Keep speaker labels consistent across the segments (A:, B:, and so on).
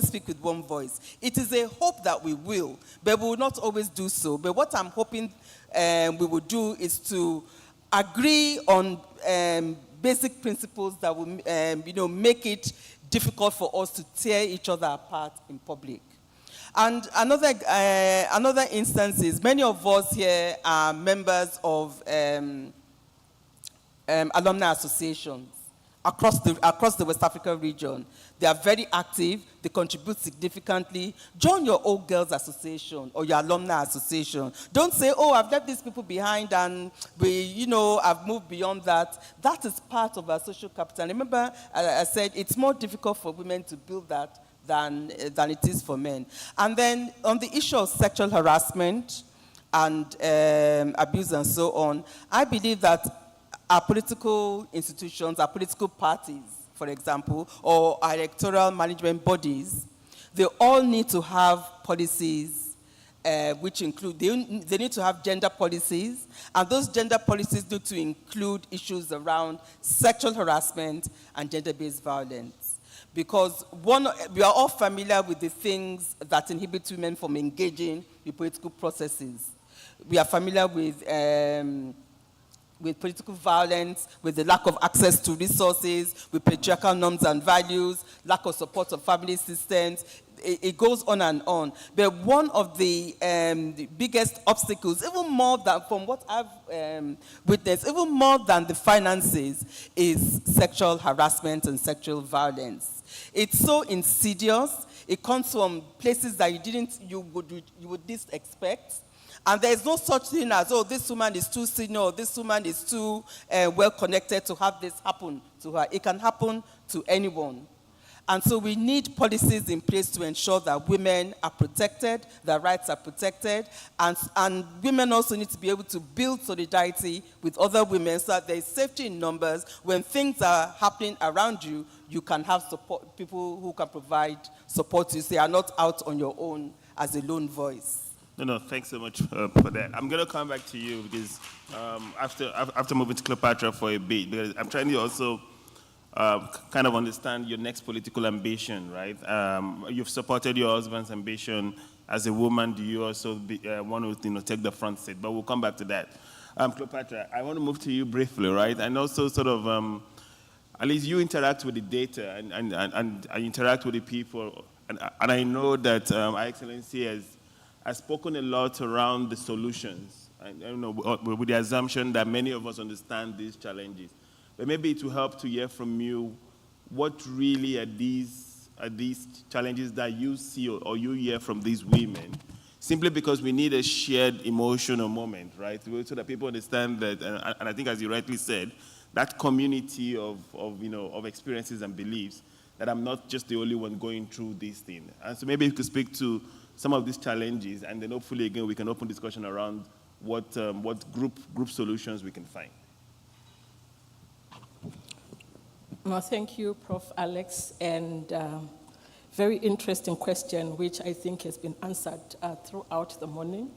A: speak with one voice. It is a hope that we will, but we will not always do so. But what I'm hoping we will do is to agree on basic principles that will make it difficult for us to tear each other apart in public. And another instance is many of us here are members of alumni associations across the West African region. They are very active, they contribute significantly. Join your old girls association or your alumni association. Don't say, oh, I've left these people behind and I've moved beyond that. That is part of our social capital. Remember, I said it's more difficult for women to build that than it is for men. And then on the issue of sexual harassment and abuse and so on, I believe that our political institutions, our political parties, for example, or our electoral management bodies, they all need to have policies which include, they need to have gender policies, and those gender policies need to include issues around sexual harassment and gender-based violence. Because we are all familiar with the things that inhibit women from engaging in political processes. We are familiar with political violence, with the lack of access to resources, with patriarchal norms and values, lack of support of family systems. It goes on and on. But one of the biggest obstacles, even more than, from what I've witnessed, even more than the finances, is sexual harassment and sexual violence. It's so insidious. It comes from places that you would least expect. And there is no such thing as, oh, this woman is too senior, or this woman is too well connected to have this happen to her. It can happen to anyone. And so we need policies in place to ensure that women are protected, their rights are protected, and women also need to be able to build solidarity with other women so that there is safety in numbers. When things are happening around you, you can have support, people who can provide support to you, so you are not out on your own as a lone voice.
B: No, thanks so much for that. I'm going to come back to you because after moving to Cleopatra for a bit, because I'm trying to also kind of understand your next political ambition, right? You've supported your husband's ambition as a woman. Do you also want to take the front seat? But we'll come back to that. Cleopatra, I want to move to you briefly, right? And also sort of, at least you interact with the data and interact with the people. And I know that Her Excellency has spoken a lot around the solutions. I don't know, with the assumption that many of us understand these challenges. But maybe it will help to hear from you what really are these challenges that you see or you hear from these women, simply because we need a shared emotional moment, right? So that people understand that, and I think as you rightly said, that community of experiences and beliefs, that I'm not just the only one going through these things. And so maybe you could speak to some of these challenges, and then hopefully, again, we can open discussion around what group solutions we can find.
C: Well, thank you, Prof. Alex, and very interesting question, which I think has been answered throughout the morning.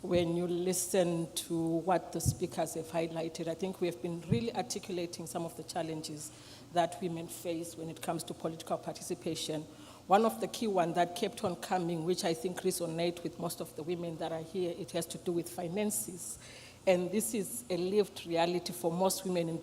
C: When you listen to what the speakers have highlighted, I think we have been really articulating some of the challenges that women face when it comes to political participation. One of the key ones that kept on coming, which I think resonate with most of the women that are here, it has to do with finances. And this is a lived reality for most women in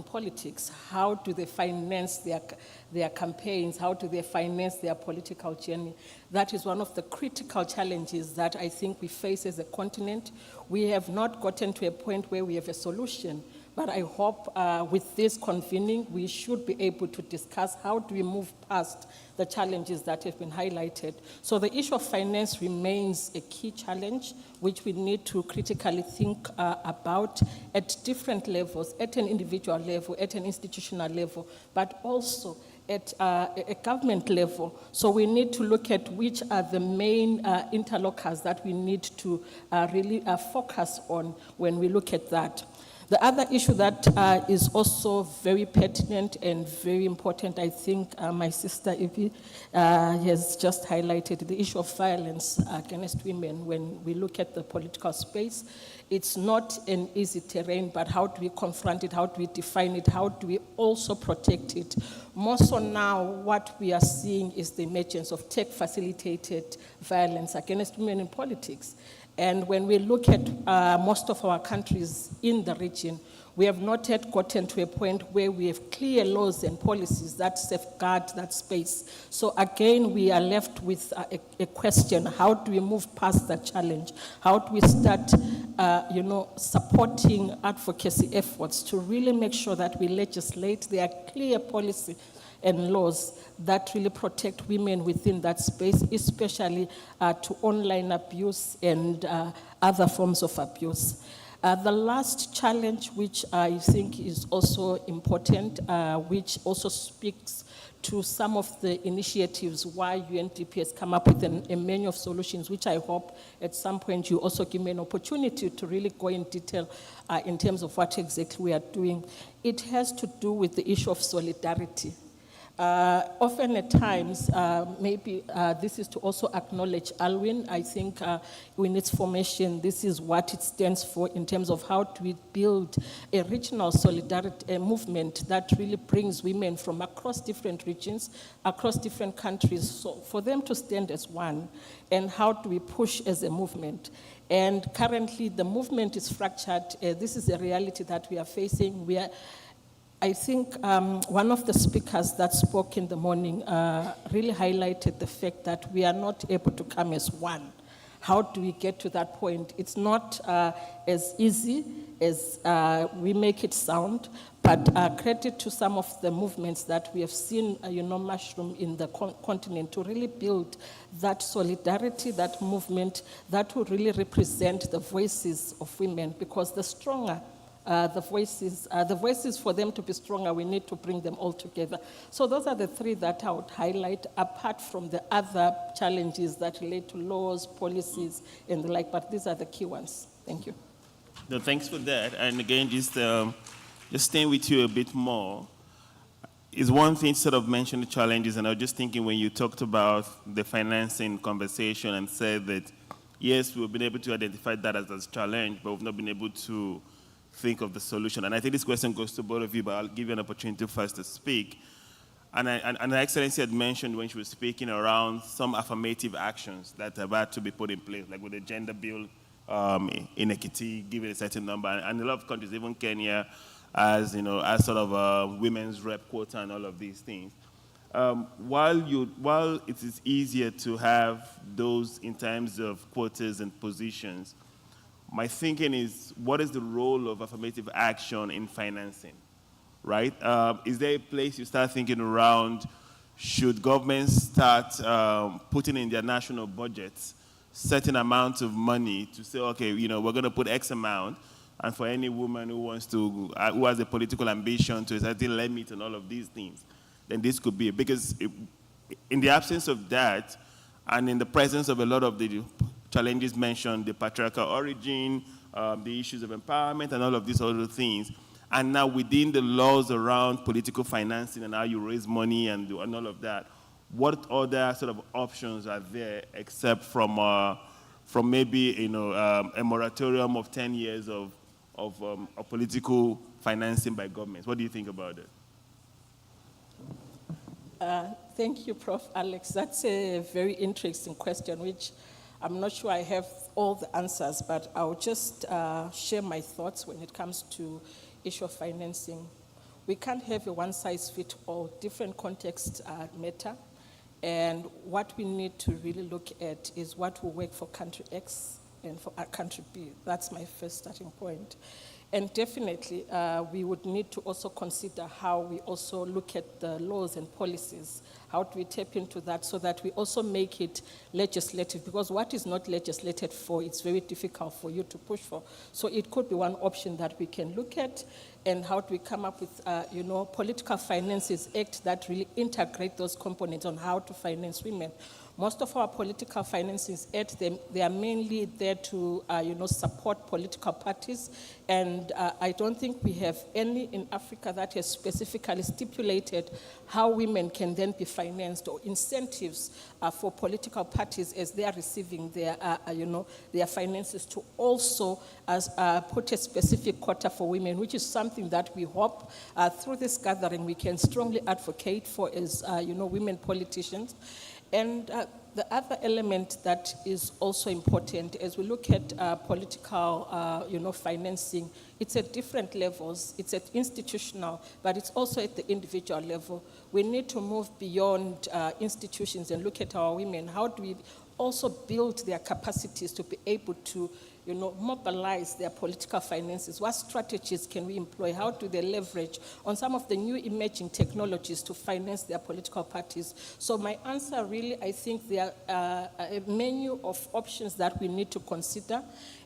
C: politics. How do they finance their campaigns? How do they finance their political journey? That is one of the critical challenges that I think we face as a continent. We have not gotten to a point where we have a solution, but I hope with this convening, we should be able to discuss how do we move past the challenges that have been highlighted. So the issue of finance remains a key challenge, which we need to critically think about at different levels, at an individual level, at an institutional level, but also at a government level. So we need to look at which are the main interlocutors that we need to really focus on when we look at that. The other issue that is also very pertinent and very important, I think my sister Ibi has just highlighted, the issue of violence against women. When we look at the political space, it's not an easy terrain, but how do we confront it? How do we define it? How do we also protect it? More so now, what we are seeing is the emergence of tech-facilitated violence against women in politics. And when we look at most of our countries in the region, we have not yet gotten to a point where we have clear laws and policies that safeguard that space. So again, we are left with a question: how do we move past that challenge? How do we start, supporting advocacy efforts to really make sure that we legislate? There are clear policy and laws that really protect women within that space, especially to online abuse and other forms of abuse. The last challenge, which I think is also important, which also speaks to some of the initiatives why UNDP has come up with a menu of solutions, which I hope at some point you also give me an opportunity to really go in detail in terms of what exactly we are doing. It has to do with the issue of solidarity. Often at times, maybe this is to also acknowledge Alwyn. I think in its formation, this is what it stands for in terms of how do we build a regional solidarity movement that really brings women from across different regions, across different countries, so for them to stand as one, and how do we push as a movement. And currently, the movement is fractured. This is a reality that we are facing. I think one of the speakers that spoke in the morning really highlighted the fact that we are not able to come as one. How do we get to that point? It's not as easy as we make it sound, but credit to some of the movements that we have seen, mushroom in the continent to really build that solidarity, that movement that will really represent the voices of women, because the stronger the voices for them to be stronger, we need to bring them all together. So those are the three that I would highlight, apart from the other challenges that relate to laws, policies, and the like, but these are the key ones. Thank you.
B: No, thanks for that. And again, just staying with you a bit more, is one thing to sort of mention the challenges, and I was just thinking when you talked about the financing conversation and said that, yes, we've been able to identify that as a challenge, but we've not been able to think of the solution. And I think this question goes to both of you, but I'll give you an opportunity first to speak. And Her Excellency had mentioned when she was speaking around some affirmative actions that have had to be put in place, like with the gender bill in Ekiti, given a certain number, and a lot of countries, even Kenya, as sort of a women's rep quota and all of these things. While it is easier to have those in terms of quotas and positions, my thinking is, what is the role of affirmative action in financing, right? Is there a place you start thinking around, should governments start putting in their national budgets certain amounts of money to say, okay, we're going to put X amount, and for any woman who wants to, who has a political ambition to a certain limit and all of these things, then this could be, because in the absence of that, and in the presence of a lot of the challenges mentioned, the patriarchal origin, the issues of empowerment, and all of these other things. And now within the laws around political financing and how you raise money and all of that, what other sort of options are there except from maybe a moratorium of 10 years of political financing by governments? What do you think about it?
C: Thank you, Prof. Alex. That's a very interesting question, which I'm not sure I have all the answers, but I'll just share my thoughts when it comes to issue of financing. We can't have a one-size-fits-all. Different contexts matter, and what we need to really look at is what will work for country X and for country B. That's my first starting point. And definitely, we would need to also consider how we also look at the laws and policies, How do we tap into that so that we also make it legislative? Because what is not legislated for, it's very difficult for you to push for. So it could be one option that we can look at. And how do we come up with, Political Finances Act that really integrate those components on how to finance women? Most of our Political Finances Act, they are mainly there to, support political parties. And I don't think we have any in Africa that has specifically stipulated how women can then be financed or incentives for political parties as they are receiving their, their finances to also put a specific quota for women, which is something that we hope through this gathering we can strongly advocate for as, women politicians. And the other element that is also important as we look at political, financing, it's at different levels. It's at institutional, but it's also at the individual level. We need to move beyond institutions and look at our women. How do we also build their capacities to be able to mobilize their political finances? What strategies can we employ? How do they leverage on some of the new emerging technologies to finance their political parties? So my answer really, I think there are a menu of options that we need to consider,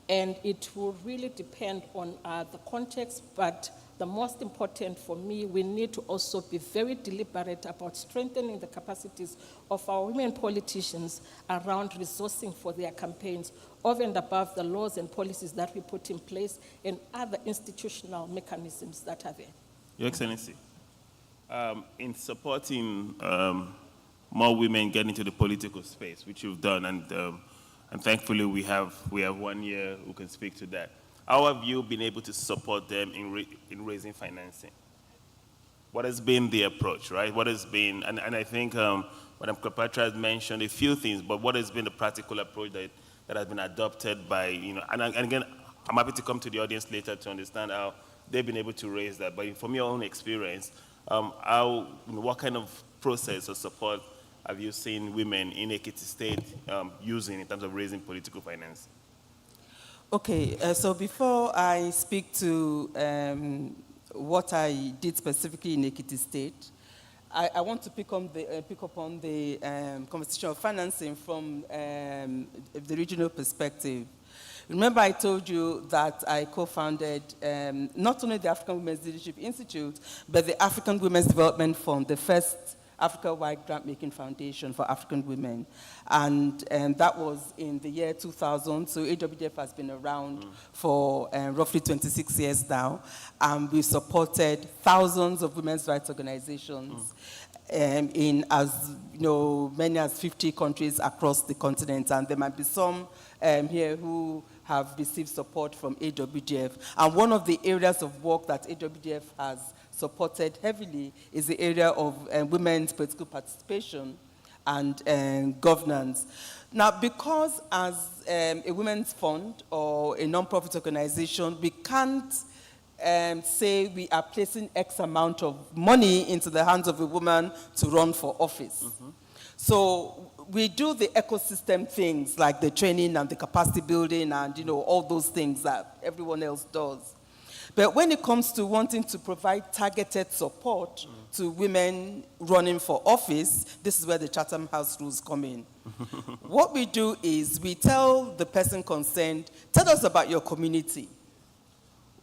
C: and it will really depend on the context, but the most important for me, we need to also be very deliberate about strengthening the capacities of our women politicians around resourcing for their campaigns, over and above the laws and policies that we put in place and other institutional mechanisms that are there.
B: Your Excellency, in supporting more women getting into the political space, which you've done, and thankfully we have 1 year who can speak to that. How have you been able to support them in raising financing? What has been the approach, right? What has been, and I think Madam Cleopatra has mentioned a few things, but what has been the practical approach that has been adopted by, and again, I'm happy to come to the audience later to understand how they've been able to raise that. But from your own experience, what kind of process or support have you seen women in Ekiti State using in terms of raising political finance?
A: Okay, so before I speak to what I did specifically in Ekiti State, I want to pick up on the conversation of financing from the regional perspective. Remember I told you that I co-founded not only the African Women's Leadership Institute, but the African Women's Development Fund, the first Africa-wide grant-making foundation for African women. And that was in the year 2000, so AWDF has been around for roughly 26 years now. And we supported thousands of women's rights organizations in as many as 50 countries across the continent. And there might be some here who have received support from AWDF. And one of the areas of work that AWDF has supported heavily is the area of women's political participation and governance. Now, because as a women's fund or a non-profit organization, we can't say we are placing X amount of money into the hands of a woman to run for office. So we do the ecosystem things like the training and the capacity building and all those things that everyone else does. But when it comes to wanting to provide targeted support to women running for office, this is where the Chatham House rules come in. What we do is we tell the person concerned, tell us about your community.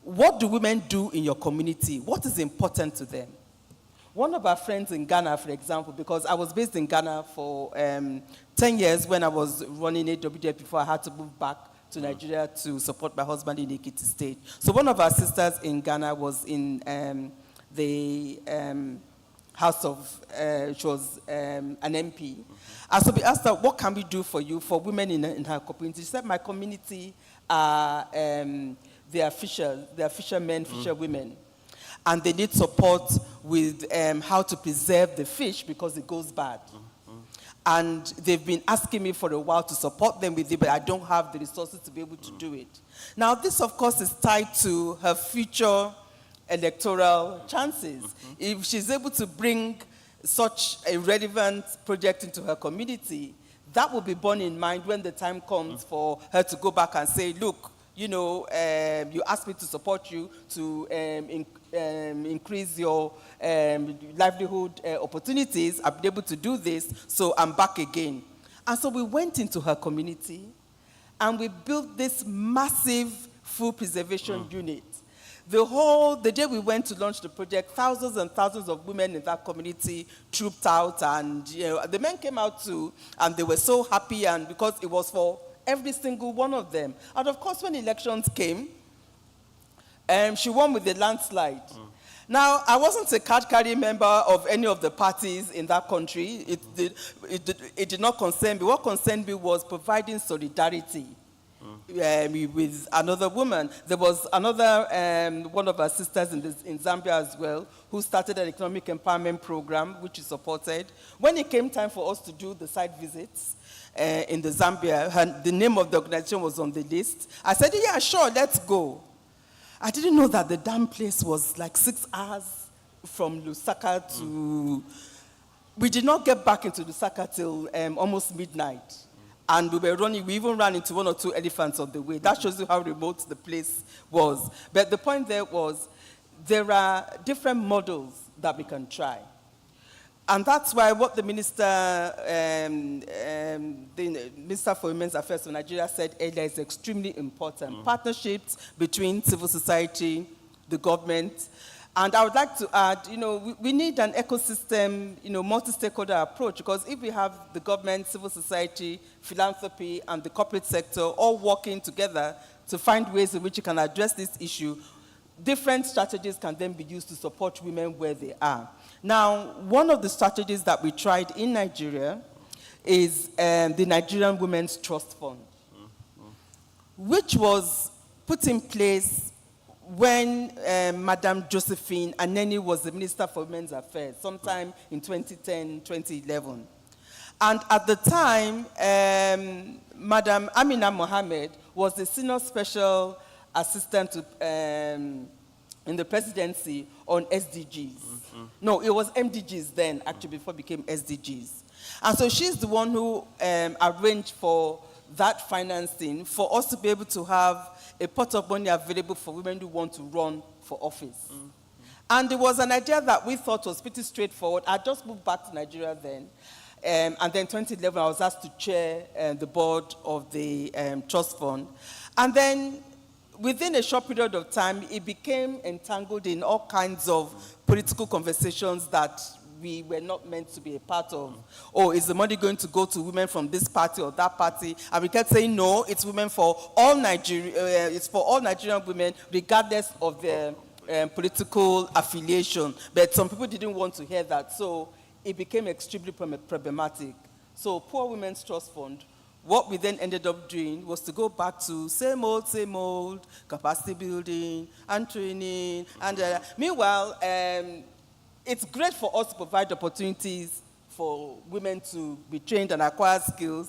A: What do women do in your community? What is important to them? One of our friends in Ghana, for example, because I was based in Ghana for 10 years when I was running AWDF before I had to move back to Nigeria to support my husband in Ekiti State. So one of our sisters in Ghana was in the House of, she was an MP. And so we asked her, what can we do for you, for women in her community? She said, my community are, they are fishermen, fisherwomen. And they need support with how to preserve the fish because it goes bad. And they've been asking me for a while to support them with it, but I don't have the resources to be able to do it. Now, this, of course, is tied to her future electoral chances. If she's able to bring such a relevant project into her community, that will be borne in mind when the time comes for her to go back and say, look, you asked me to support you to increase your livelihood opportunities. I've been able to do this, so I'm back again. And so we went into her community, and we built this massive food preservation unit. The day we went to launch the project, thousands and thousands of women in that community trooped out, and the men came out too, and they were so happy, and because it was for every single one of them. And of course, when elections came, she won with a landslide. Now, I wasn't a card-carrying member of any of the parties in that country. It did not concern me. What concerned me was providing solidarity with another woman. There was another one of our sisters in Zambia as well, who started an economic empowerment program, which is supported. When it came time for us to do the site visits in the Zambia, the name of the organization was on the list. I said, yeah, sure, let's go. I didn't know that the damn place was like 6 hours from Lusaka to... We did not get back into Lusaka till almost midnight. And we even ran into 1 or 2 elephants on the way. That shows you how remote the place was. But the point there was, there are different models that we can try. And that's why what the Minister for Women's Affairs of Nigeria said earlier is extremely important. Partnerships between civil society, the government. And I would like to add, we need an ecosystem, multi-stakeholder approach, because if we have the government, civil society, philanthropy, and the corporate sector all working together to find ways in which you can address this issue, different strategies can then be used to support women where they are. Now, one of the strategies that we tried in Nigeria is the Nigerian Women's Trust Fund, which was put in place when Madam Josephine Aneni was the Minister for Women's Affairs, sometime in 2010, 2011. And at the time, Madam Amina Mohammed was the Senior Special Assistant to, in the presidency on SDGs. No, it was MDGs then, actually, before it became SDGs. And so she's the one who arranged for that financing for us to be able to have a pot of money available for women who want to run for office. And it was an idea that we thought was pretty straightforward. I just moved back to Nigeria then. And then 2011, I was asked to chair the board of the trust fund. And then within a short period of time, it became entangled in all kinds of political conversations that we were not meant to be a part of. Oh, is the money going to go to women from this party or that party? And we kept saying, no, it's women for all it's for all Nigerian women, regardless of their political affiliation. But some people didn't want to hear that, so it became extremely problematic. So Poor Women's Trust Fund, what we then ended up doing was to go back to same old, capacity building and training. And meanwhile, it's great for us to provide opportunities for women to be trained and acquire skills,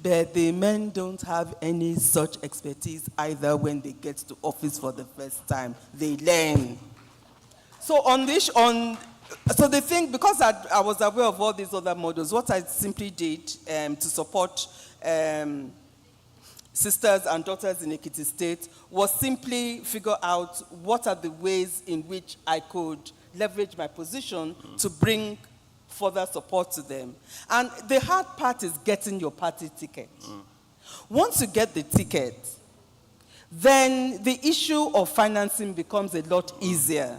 A: but the men don't have any such expertise either when they get to office for the first time. They learn. So so the thing, because I was aware of all these other models, what I simply did to support sisters and daughters in Ekiti State was simply figure out what are the ways in which I could leverage my position to bring further support to them. And the hard part is getting your party ticket. Once you get the ticket, then the issue of financing becomes a lot easier.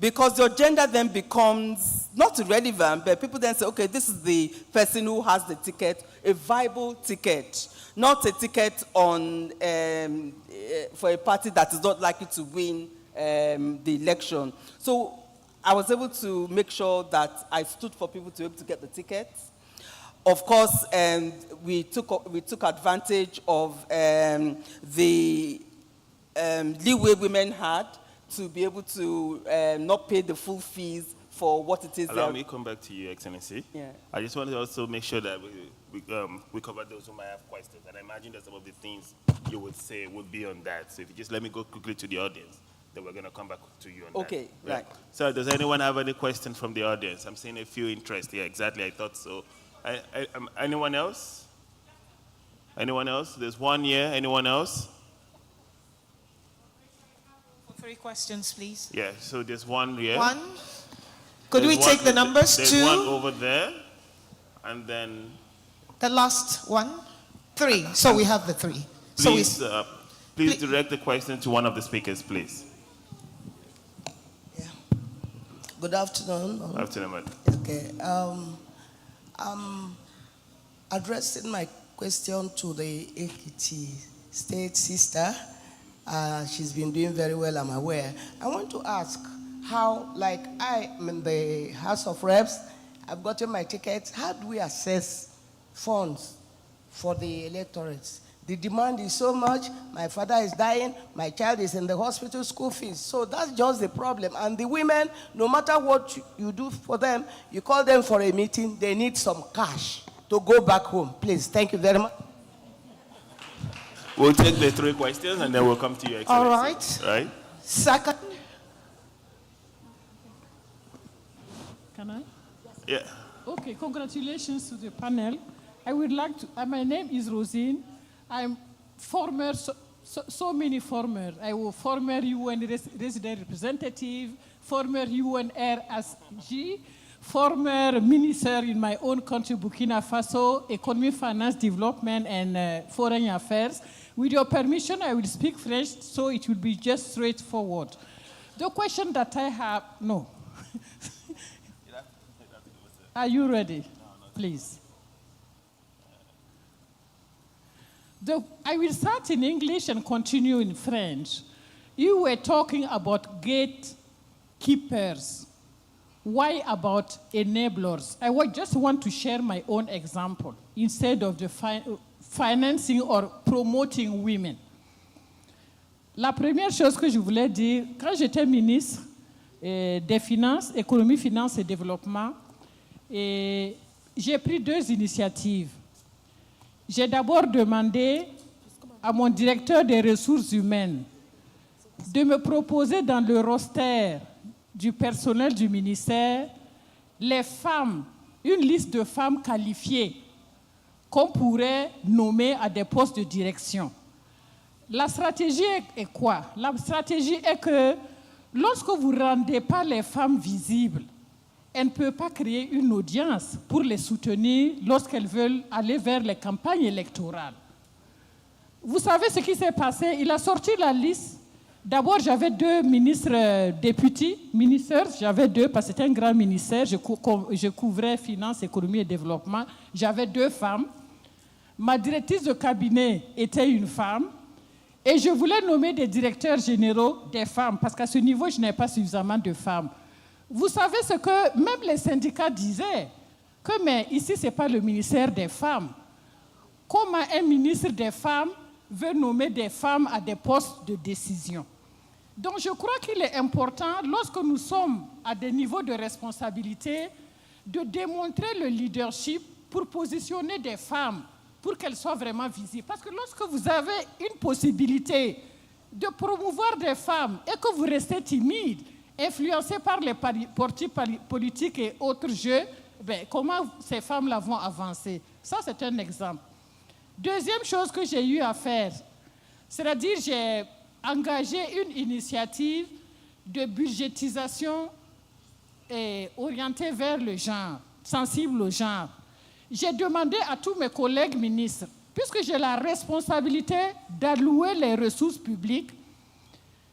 A: Because your gender then becomes not irrelevant, but people then say, okay, this is the person who has the ticket, a viable ticket, not a ticket on, for a party that is not likely to win the election. So I was able to make sure that I stood for people to be able to get the tickets. Of course, we took advantage of the leeway women had to be able to not pay the full fees for what it is.
B: Allow me to come back to you, Excellency.
A: Yeah.
B: I just want to also make sure that we cover those who might have questions. And I imagine that some of the things you would say would be on that. So if you just let me go quickly to the audience, then we're going to come back to you on that.
A: Okay, right.
B: So does anyone have any questions from the audience? I'm seeing a few interest here. Exactly, I thought so. Anyone else? Anyone else? There's one here. Anyone else?
D: 3 questions, please.
B: Yeah, so there's one here.
D: One. Could
B: There's
D: we take the numbers?
B: There's
D: 2.
B: one over there, and then
D: The last one. 3. So we have the 3. So we,
B: please direct the question to one of the speakers, please.
E: Yeah. Good afternoon.
B: Afternoon, madam.
E: Okay. I'm addressing my question to the Ekiti State sister. She's been doing very well, I'm aware. I want to ask how, like I'm in the House of Reps, I've gotten my tickets. How do we assess funds for the electorates? The demand is so much. My father is dying. My child is in the hospital, school fees. So that's just the problem. And the women, no matter what you do for them, you call them for a meeting, they need some cash to go back home. Please, thank you very much.
B: We'll take the 3 questions, and then we'll come to you.
D: all right.
B: Right?
D: Second.
F: Can I?
B: Yeah.
F: Okay, congratulations to the panel. I would like to, my name is Rosine. I'm former, so many former. I was former UN resident representative, former UNRSG, former minister in my own country, Burkina Faso, economy, finance, development, and foreign affairs. With your permission, I will speak French, so it will be just straightforward. The question that I have, no. Are you ready? Please. I will start in English and continue in French. You were talking about gatekeepers. Why about enablers? I just want to share my own example instead of the financing or promoting women. La première chose que je voulais dire, quand j'étais ministre des Finances, Économie, Finances et Développement, j'ai pris 2 initiatives. J'ai d'abord demandé à mon directeur des ressources humaines de me proposer dans le roster du personnel du ministère les femmes, une liste de femmes qualifiées qu'on pourrait nommer à des postes de direction. La stratégie est quoi? La stratégie est que lorsque vous ne rendez pas les femmes visibles, elles ne peuvent pas créer une audience pour les soutenir lorsqu'elles veulent aller vers les campagnes électorales. Vous savez ce qui s'est passé? Il a sorti la liste. D'abord, j'avais 2 ministres députés, ministères, j'avais 2 parce que c'était un grand ministère, je couvrais finances, économie et développement. J'avais 2 femmes. Ma directrice de cabinet était une femme. Et je voulais nommer des directeurs généraux des femmes parce qu'à ce niveau, je n'ai pas suffisamment de femmes. Vous savez ce que même les syndicats disaient, que mais ici, ce n'est pas le ministère des femmes. Comment un ministre des femmes veut nommer des femmes à des postes de décision? Donc je crois qu'il est important, lorsque nous sommes à des niveaux de responsabilité, de démontrer le leadership pour positionner des femmes, pour qu'elles soient vraiment visibles. Parce que lorsque vous avez une possibilité de promouvoir des femmes et que vous restez timide, influencés par les partis politiques et autres jeux, comment ces femmes-là vont avancer? Ça, c'est un exemple. Deuxième chose que j'ai eu à faire, c'est-à-dire j'ai engagé une initiative de budgétisation orientée vers le genre, sensible au genre. J'ai demandé à tous mes collègues ministres, puisque j'ai la responsabilité d'allouer les ressources publiques,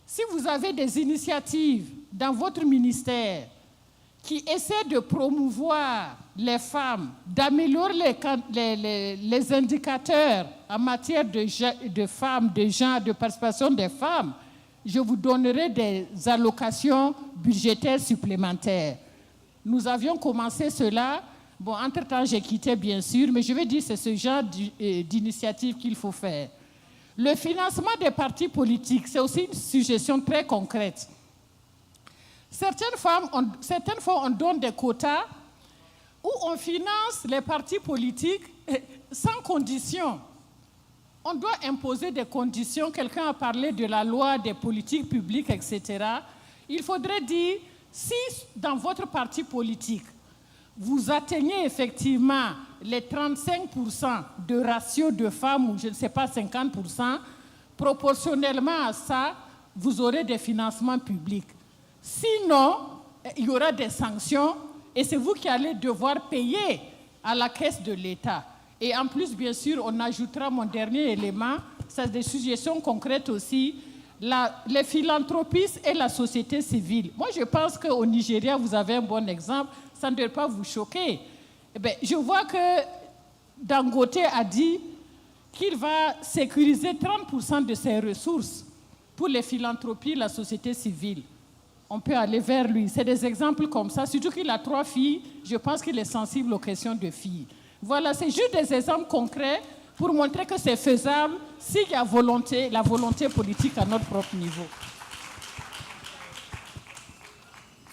F: si vous avez des initiatives dans votre ministère qui essaient de promouvoir les femmes, d'améliorer les indicateurs en matière de femmes, de genre, de participation des femmes, je vous donnerai des allocations budgétaires supplémentaires. Nous avions commencé cela. Bon, entre-temps, j'ai quitté, bien sûr, mais je vais dire que c'est ce genre d'initiative qu'il faut faire. Le financement des partis politiques, c'est aussi une suggestion très concrète. Certaines fois, on donne des quotas où on finance les partis politiques sans condition. On doit imposer des conditions. Quelqu'un a parlé de la loi des politiques publiques, etc. Il faudrait dire, si dans votre parti politique, vous atteignez effectivement les 35% de ratio de femmes, ou je ne sais pas, 50%, proportionnellement à ça, vous aurez des financements publics. Sinon, il y aura des sanctions et c'est vous qui allez devoir payer à la caisse de l'État. Et en plus, bien sûr, on ajoutera mon dernier élément, c'est des suggestions concrètes aussi, les philanthropistes et la société civile. Moi, je pense qu'au Nigeria, vous avez un bon exemple, ça ne doit pas vous choquer. Eh bien, je vois que Dangote a dit qu'il va sécuriser 30% de ses ressources pour les philanthropies, la société civile. On peut aller vers lui. C'est des exemples comme ça. Surtout qu'il a 3 filles, je pense qu'il est sensible aux questions de filles. Voilà, c'est juste des exemples concrets pour montrer que c'est faisable s'il y a la volonté politique à notre propre niveau.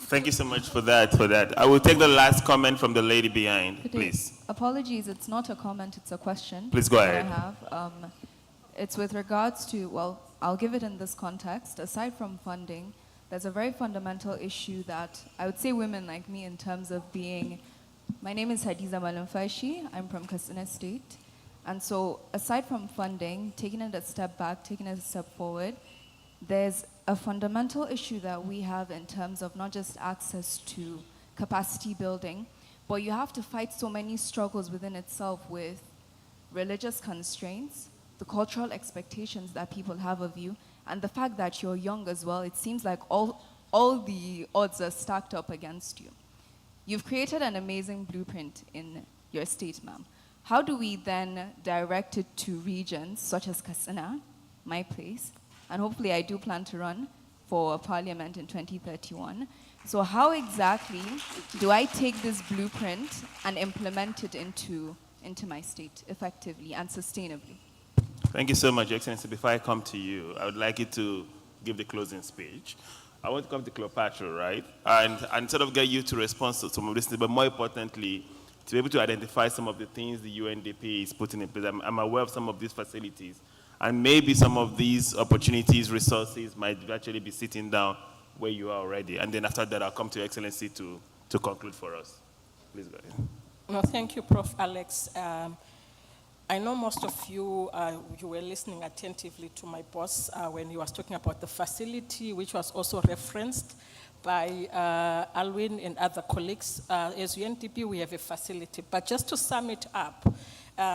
B: Thank you so much for that. I will take the last comment from the lady behind, please.
G: Apologies, it's not a comment, it's a question.
B: Please go
G: that
B: ahead.
G: I have. It's with regards to, well, I'll give it in this context. Aside from funding, there's a very fundamental issue that I would say women like me in terms of being, my name is Hadiza Malumfashi, I'm from Katsina State. And so aside from funding, taking it a step back, taking it a step forward, there's a fundamental issue that we have in terms of not just access to capacity building, but you have to fight so many struggles within itself with religious constraints, the cultural expectations that people have of you, and the fact that you're young as well. It seems like all the odds are stacked up against you. You've created an amazing blueprint in your state, ma'am. How do we then direct it to regions such as Katsina, my place, and hopefully I do plan to run for a parliament in 2031. So how exactly do I take this blueprint and implement it into my state effectively and sustainably?
B: Thank you so much, Your Excellency. Before I come to you, I would like you to give the closing speech. I want to come to Cleopatra, right? And sort of get you to respond to some of this, but more importantly, to be able to identify some of the things the UNDP is putting in place. I'm aware of some of these facilities. And maybe some of these opportunities, resources might actually be sitting down where you are already. And then after that, I'll come to Your Excellency to conclude for us. Please go ahead.
C: No, thank you, Prof. Alex. I know most of you, you were listening attentively to my boss when he was talking about the facility, which was also referenced by Alwyn and other colleagues. As UNDP, we have a facility. But just to sum it up,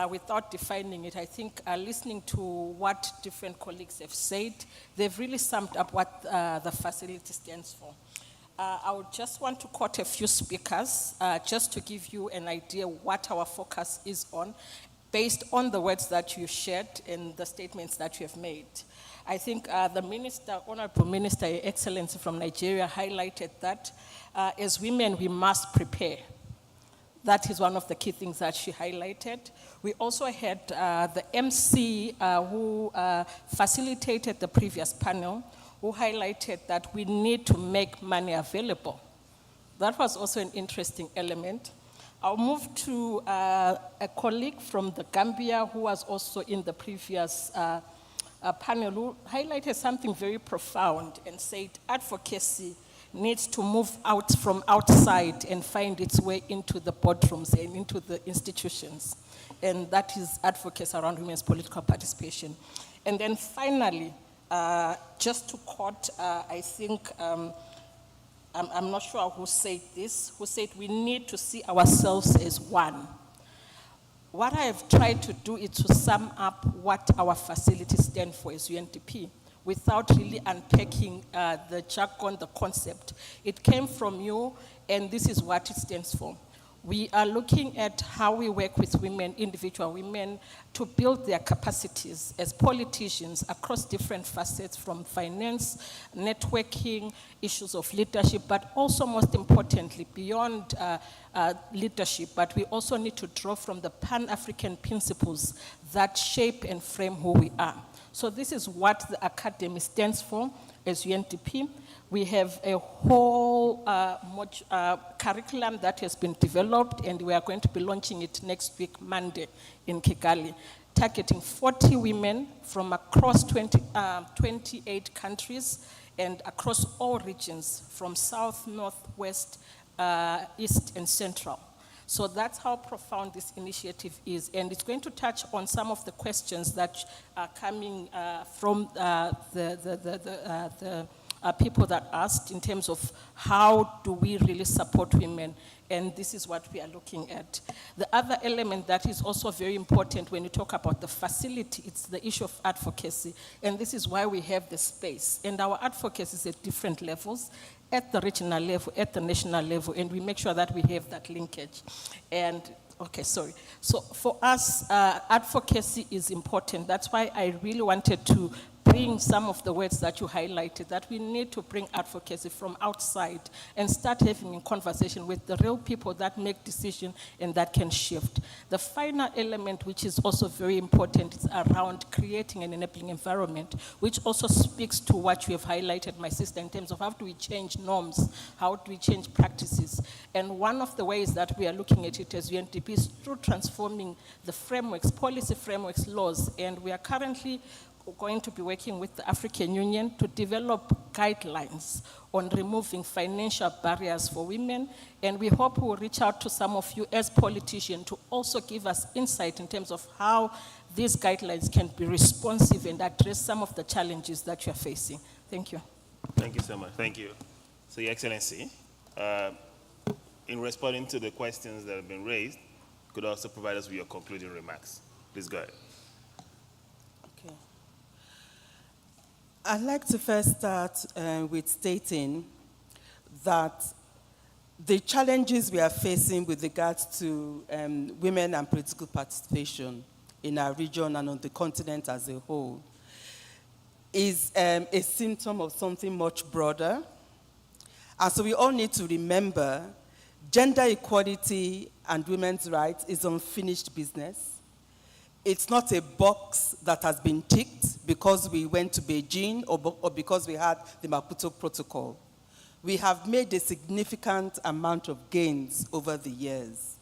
C: without defining it, I think listening to what different colleagues have said, they've really summed up what the facility stands for. I would just want to quote a few speakers just to give you an idea what our focus is on, based on the words that you shared and the statements that you have made. I think the Minister, Honorable Minister, Your Excellency from Nigeria, highlighted that as women we must prepare. That is one of the key things that she highlighted. We also had the MC who facilitated the previous panel, who highlighted that we need to make money available. That was also an interesting element. I'll move to a colleague from the Gambia who was also in the previous panel, who highlighted something very profound and said advocacy needs to move out from outside and find its way into the boardrooms and into the institutions. And that is advocacy around women's political participation. And then finally, just to quote, I think, I'm not sure who said this, who said we need to see ourselves as one. What I have tried to do is to sum up what our facilities stand for as UNDP, without really unpacking the jargon, the concept. It came from you, and this is what it stands for. We are looking at how we work with women, individual women, to build their capacities as politicians across different facets, from finance, networking, issues of leadership, but also most importantly, beyond leadership, but we also need to draw from the Pan-African principles that shape and frame who we are. So this is what the Academy stands for as UNDP. We have a whole curriculum that has been developed, and we are going to be launching it next week, Monday, in Kigali, targeting 40 women from across 28 countries and across all regions, from south, north, west, east, and central. So that's how profound this initiative is. And it's going to touch on some of the questions that are coming from the people that asked in terms of how do we really support women, and this is what we are looking at. The other element that is also very important when you talk about the facility, it's the issue of advocacy, and this is why we have the space. And our advocacy is at different levels, at the regional level, at the national level, and we make sure that we have that linkage. And okay, sorry. So for us, advocacy is important. That's why I really wanted to bring some of the words that you highlighted, that we need to bring advocacy from outside and start having a conversation with the real people that make decisions and that can shift. The final element, which is also very important, is around creating an enabling environment, which also speaks to what you have highlighted, my sister, in terms of how do we change norms, how do we change practices. And one of the ways that we are looking at it as UNDP is through transforming the frameworks, policy frameworks, laws, and we are currently going to be working with the African Union to develop guidelines on removing financial barriers for women, and we hope we will reach out to some of you as politicians to also give us insight in terms of how these guidelines can be responsive and address some of the challenges that you are facing. Thank you.
B: Thank you so much. Thank you. So, Your Excellency, in responding to the questions that have been raised, could also provide us with your concluding remarks. Please go ahead.
A: Okay. I'd like to first start with stating that the challenges we are facing with regards to women and political participation in our region and on the continent as a whole is a symptom of something much broader. And so we all need to remember gender equality and women's rights is unfinished business. It's not a box that has been ticked because we went to Beijing or because we had the Maputo Protocol. We have made a significant amount of gains over the years.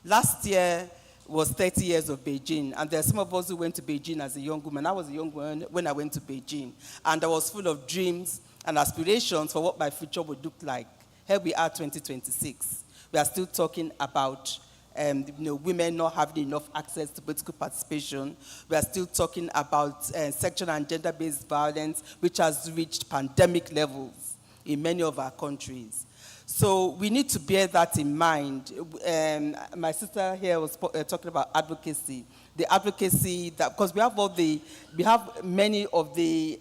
A: Last year was 30 years of Beijing, and there are some of us who went to Beijing as a young woman. I was a young woman when I went to Beijing, and I was full of dreams and aspirations for what my future would look like. Here we are, 2026. We are still talking about women not having enough access to political participation. We are still talking about sexual and gender-based violence, which has reached pandemic levels in many of our countries. So we need to bear that in mind. My sister here was talking about advocacy. The advocacy that, because we have many of the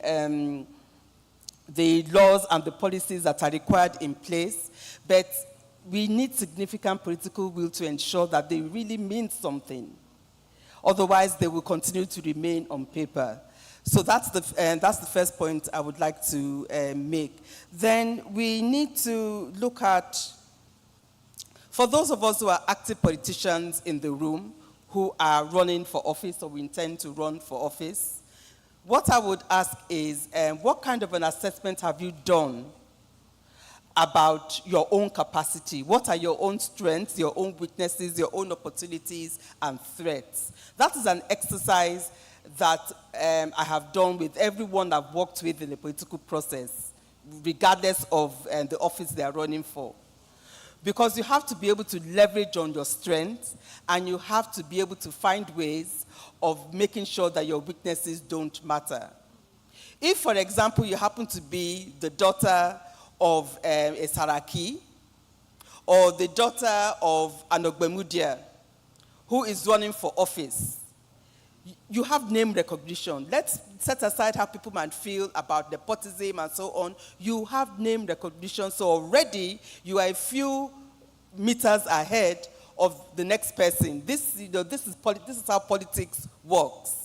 A: laws and the policies that are required in place, but we need significant political will to ensure that they really mean something. Otherwise, they will continue to remain on paper. So that's the first point I would like to make. Then we need to look at, for those of us who are active politicians in the room, who are running for office or we intend to run for office, what I would ask is, what kind of an assessment have you done about your own capacity? What are your own strengths, your own weaknesses, your own opportunities and threats? That is an exercise that I have done with everyone I've worked with in the political process, regardless of the office they are running for. Because you have to be able to leverage on your strengths, and you have to be able to find ways of making sure that your weaknesses don't matter. If, for example, you happen to be the daughter of a Saraki, or the daughter of an Ogbemudia who is running for office, you have name recognition. Let's set aside how people might feel about nepotism and so on. You have name recognition, so already you are a few meters ahead of the next person. This is how politics works.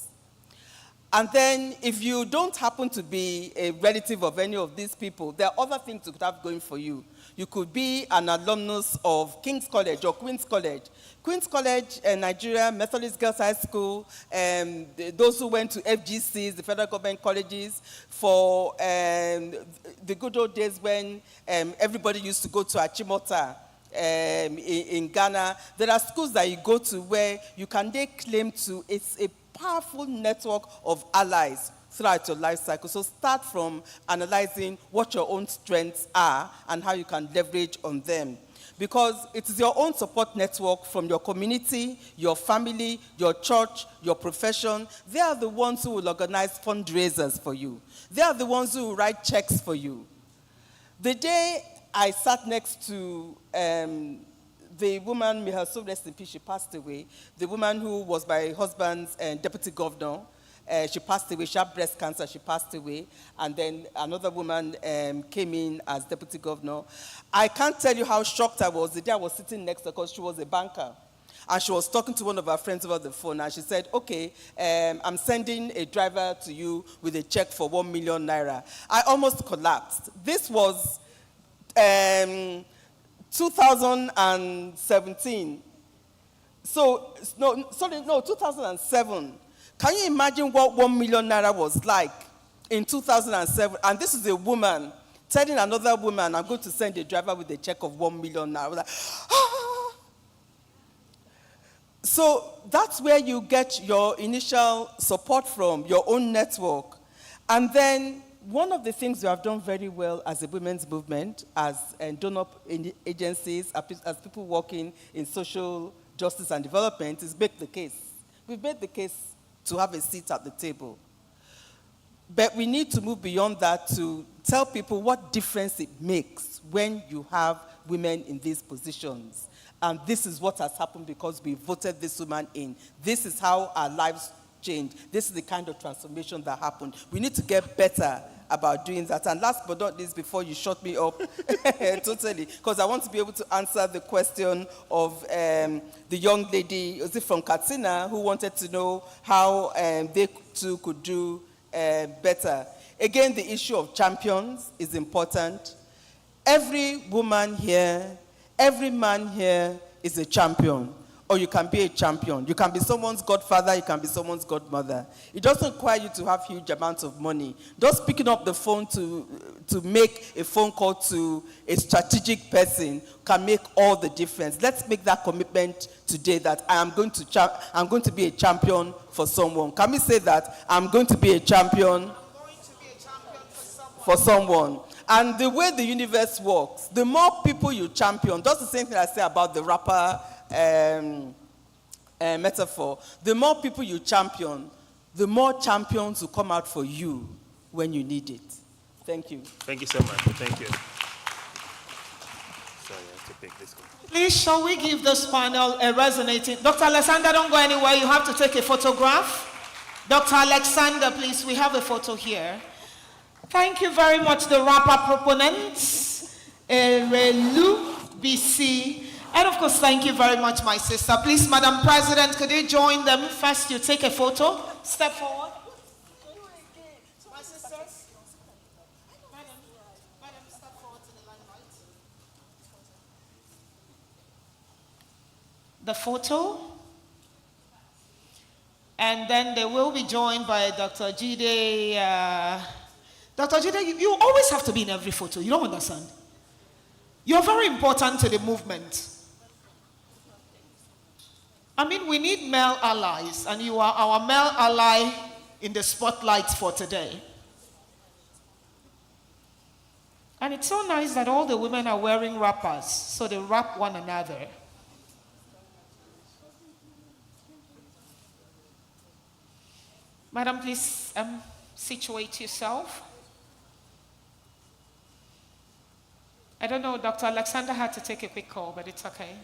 A: And then, if you don't happen to be a relative of any of these people, there are other things you could have going for you. You could be an alumnus of King's College or Queen's College. Queen's College, Nigeria, Methodist Girls High School, those who went to FGCs, the federal government colleges, for the good old days when everybody used to go to Achimota in Ghana. There are schools that you go to where you can lay claim to a powerful network of allies throughout your life cycle. So start from analyzing what your own strengths are and how you can leverage on them. because it is your own support network from your community, your family, your church, your profession. They are the ones who will organize fundraisers for you. They are the ones who will write checks for you. The day I sat next to the woman, may her soul rest in peace, she passed away, the woman who was my husband's deputy governor, she passed away. She had breast cancer. She passed away. And then another woman came in as deputy governor. I can't tell you how shocked I was the day I was sitting next to her, because she was a banker. And she was talking to one of her friends over the phone. And she said, okay, I'm sending a driver to you with a check for 1 million naira. I almost collapsed. This was 2017. So, no, sorry, no, 2007. Can you imagine what 1 million naira was like in 2007? And this is a woman telling another woman, I'm going to send a driver with a check of 1 million naira. Like, ah. So that's where you get your initial support from, your own network. And then one of the things we have done very well as a women's movement, as donor agencies, as people working in social justice and development, is make the case. We've made the case to have a seat at the table. But we need to move beyond that to tell people what difference it makes when you have women in these positions. And this is what has happened because we voted this woman in. This is how our lives changed. This is the kind of transformation that happened. We need to get better about doing that. And last but not least, before you shut me up totally, because I want to be able to answer the question of the young lady, is it from Katsina, who wanted to know how they too could do better. Again, the issue of champions is important. Every woman here, every man here is a champion. Or you can be a champion. You can be someone's godfather, you can be someone's godmother. It doesn't require you to have huge amounts of money. Just picking up the phone to make a phone call to a strategic person can make all the difference. Let's make that commitment today that I'm going to be a champion for someone. Can we say that? I'm going to be a champion for someone. And the way the universe works, the more people you champion, that's the same thing I say about the rapper metaphor. The more people you champion, the more champions will come out for you when you need it. Thank you.
B: Thank you so much. Thank you. Sorry, I have to pick this one.
D: Please, shall we give this panel a resonating... Dr. Alexander, don't go anywhere. You have to take a photograph. Dr. Alexander, please, we have a photo here. Thank you very much, the rapper proponents, Relu BC. And of course, thank you very much, my sister. Please, Madam President, could you join them? First, you take a photo. Step forward. My sisters. Madam, step forward to the limelight. The photo. And then they will be joined by Dr. Jide. Dr. Jide, you always have to be in every photo. You don't understand. You're very important to the movement. I mean, we need male allies, and you are our male ally in the spotlight for today. And it's so nice that all the women are wearing wrappers, so they wrap one another. Madam, please situate yourself. I don't know, Dr. Alexander had to take a quick call, but it's okay.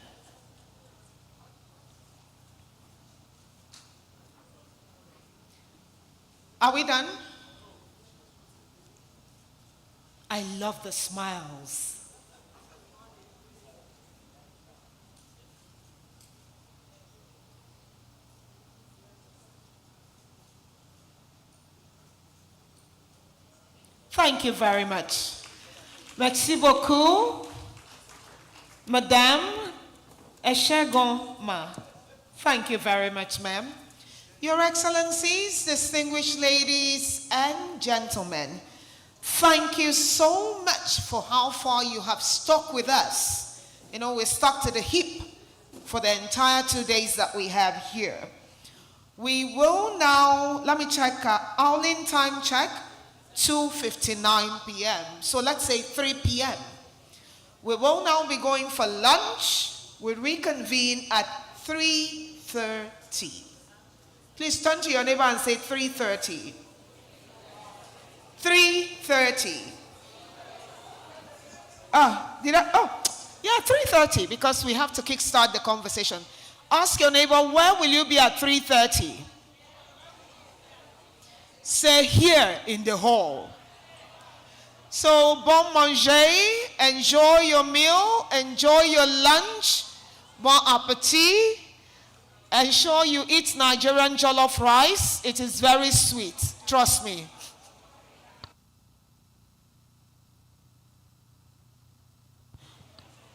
D: Are we done? I love the smiles. Thank you very much. Merci beaucoup, Madame Eshegon Ma. Thank you very much, ma'am. Your Excellencies, distinguished ladies and gentlemen, thank you so much for how far you have stuck with us. You know, we're stuck to the hip for the entire 2 days that we have here. We will now, let me check, our in time check, 2:59 p.m. So let's say 3 p.m. We will now be going for lunch. We reconvene at 3:30. Please turn to your neighbor and say 3:30. 3:30. Yeah, 3:30, because we have to kickstart the conversation. Ask your neighbor, where will you be at 3:30? Say, here in the hall. So, bon manger, enjoy your meal, enjoy your lunch, bon appetit. Ensure you eat Nigerian jollof rice. It is very sweet, trust me.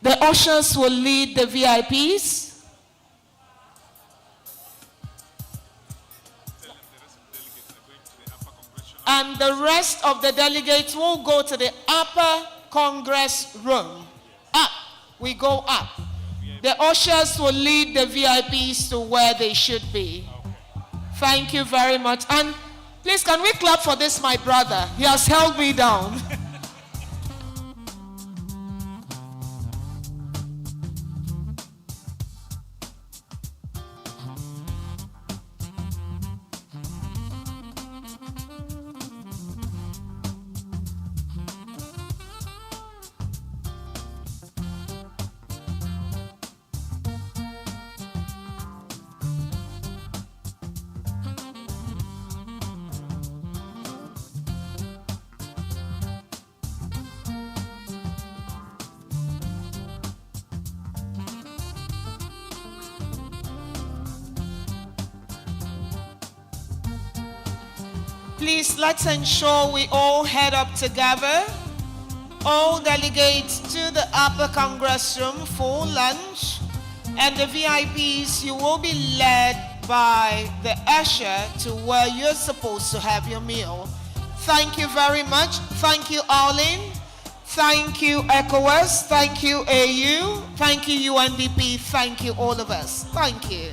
D: The ushers will lead the VIPs. And the rest of the delegates will go to the upper Congress room. Up, we go up. The ushers will lead the VIPs to where they should be. Thank you very much. And please, can we clap for this, my brother? He has held me down. Please, let's ensure we all head up together. All delegates to the upper Congress room for lunch. And the VIPs, you will be led by the usher to where you're supposed to have your meal. Thank you very much. Thank you, Arlene. Thank you, ECOWAS. Thank you, AU. Thank you, UNDP. Thank you, all of us. Thank you.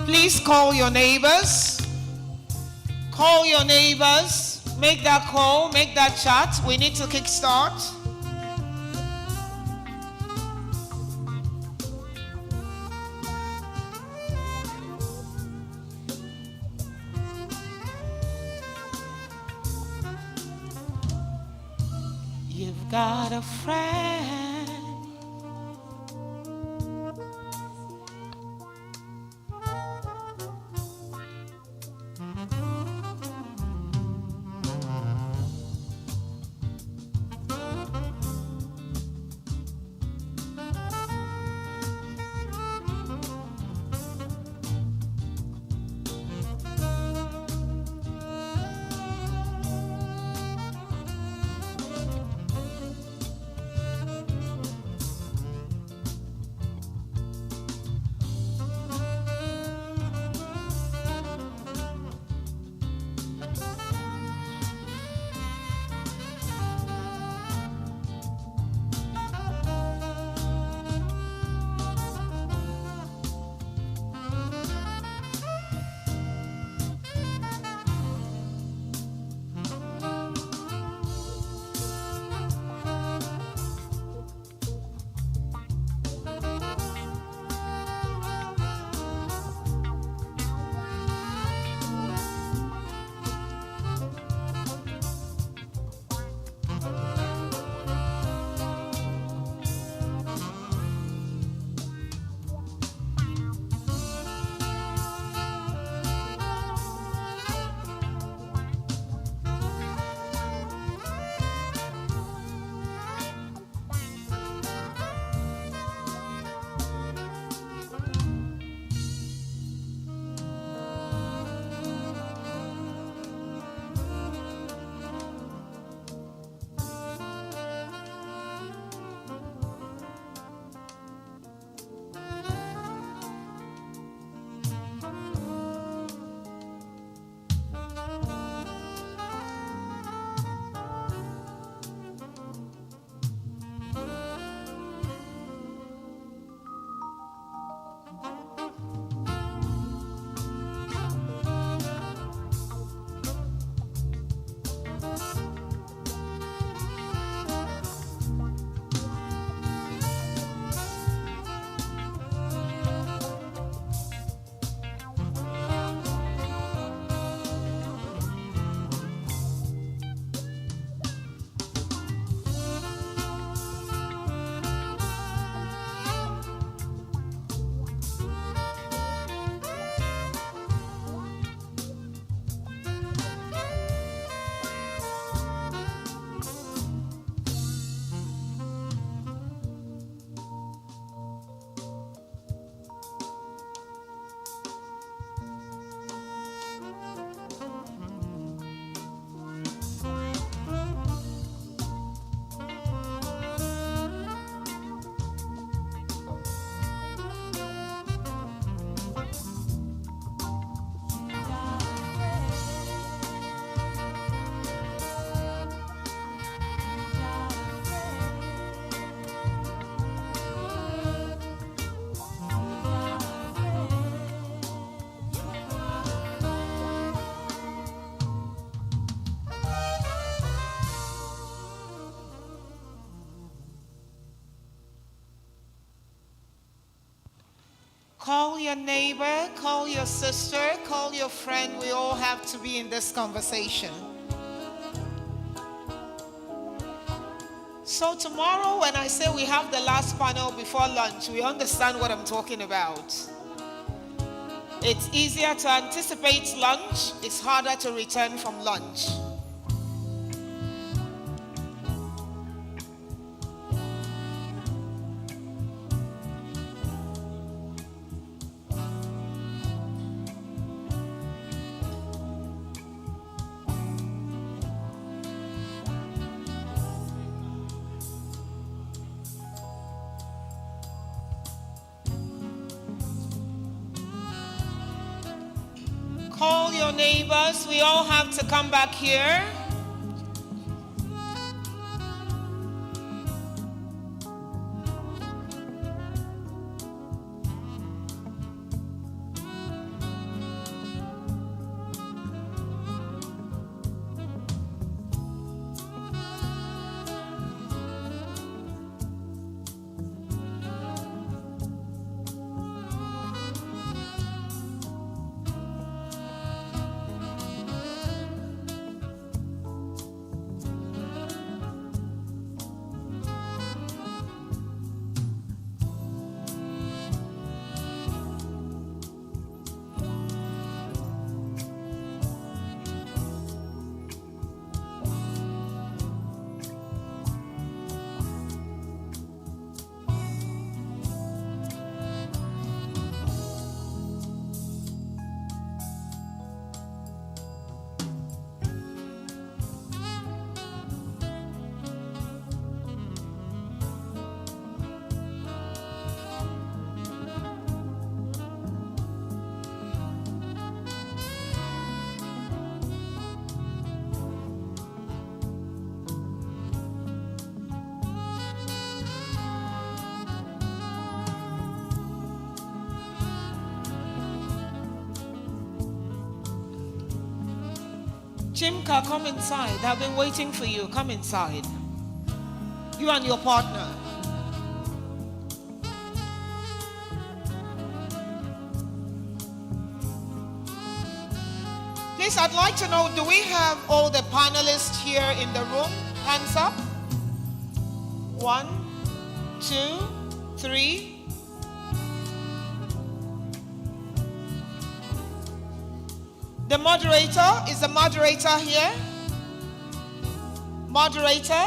D: Please call your neighbors. Call your neighbors. Make that call, make that chat. We need to kickstart. You've got a friend. Call your neighbor, call your sister, call your friend. We all have to be in this conversation. So tomorrow when I say we have the last panel before lunch, we understand what I'm talking about. It's easier to anticipate lunch. It's harder to return from lunch. Call your neighbors. We all have to come back here. Chimka, come inside. I've been waiting for you. Come inside. You and your partner. Please, I'd like to know, do we have all the panelists here in the room? Hands up. 1, 2, 3. The moderator, is the moderator here? Moderator?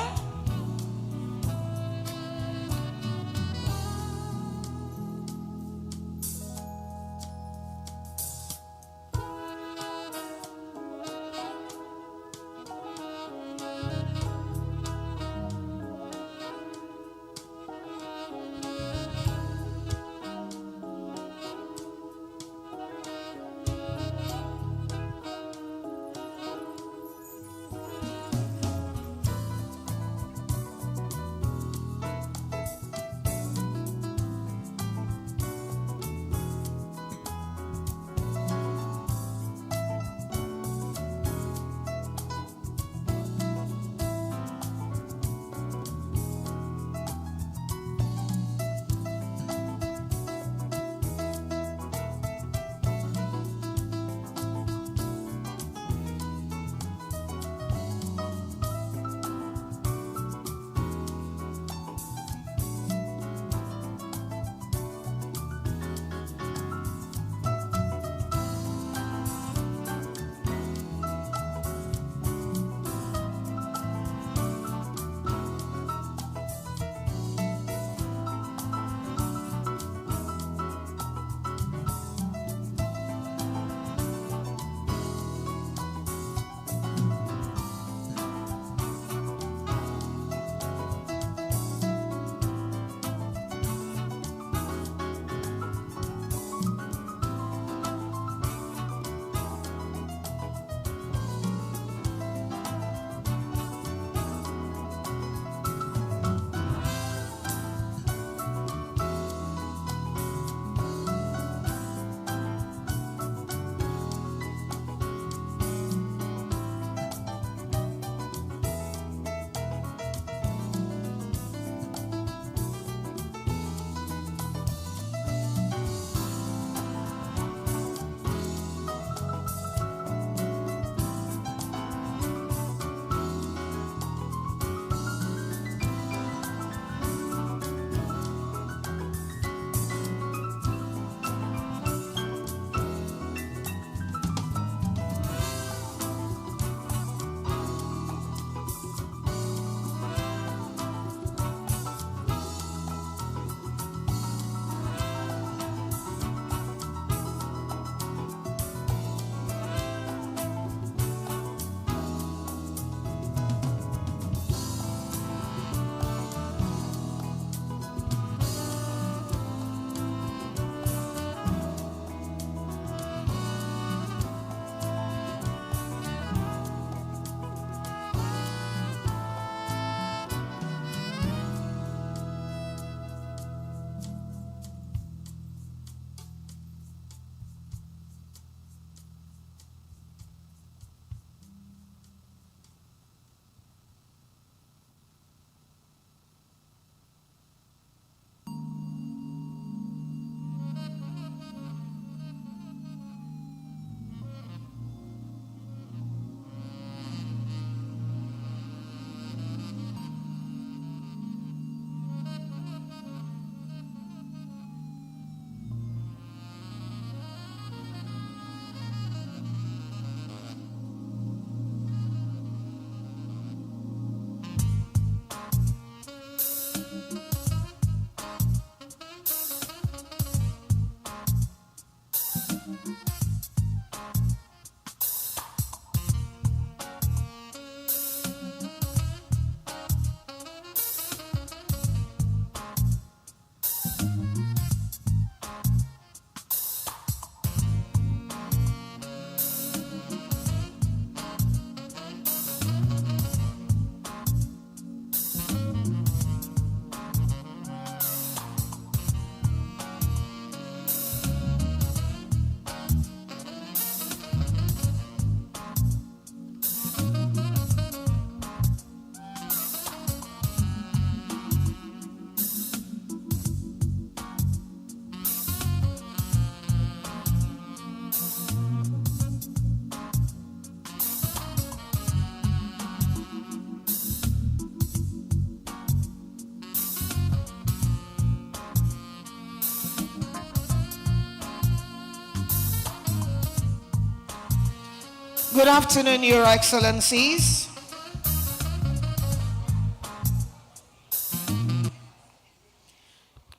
D: Good afternoon, Your Excellencies.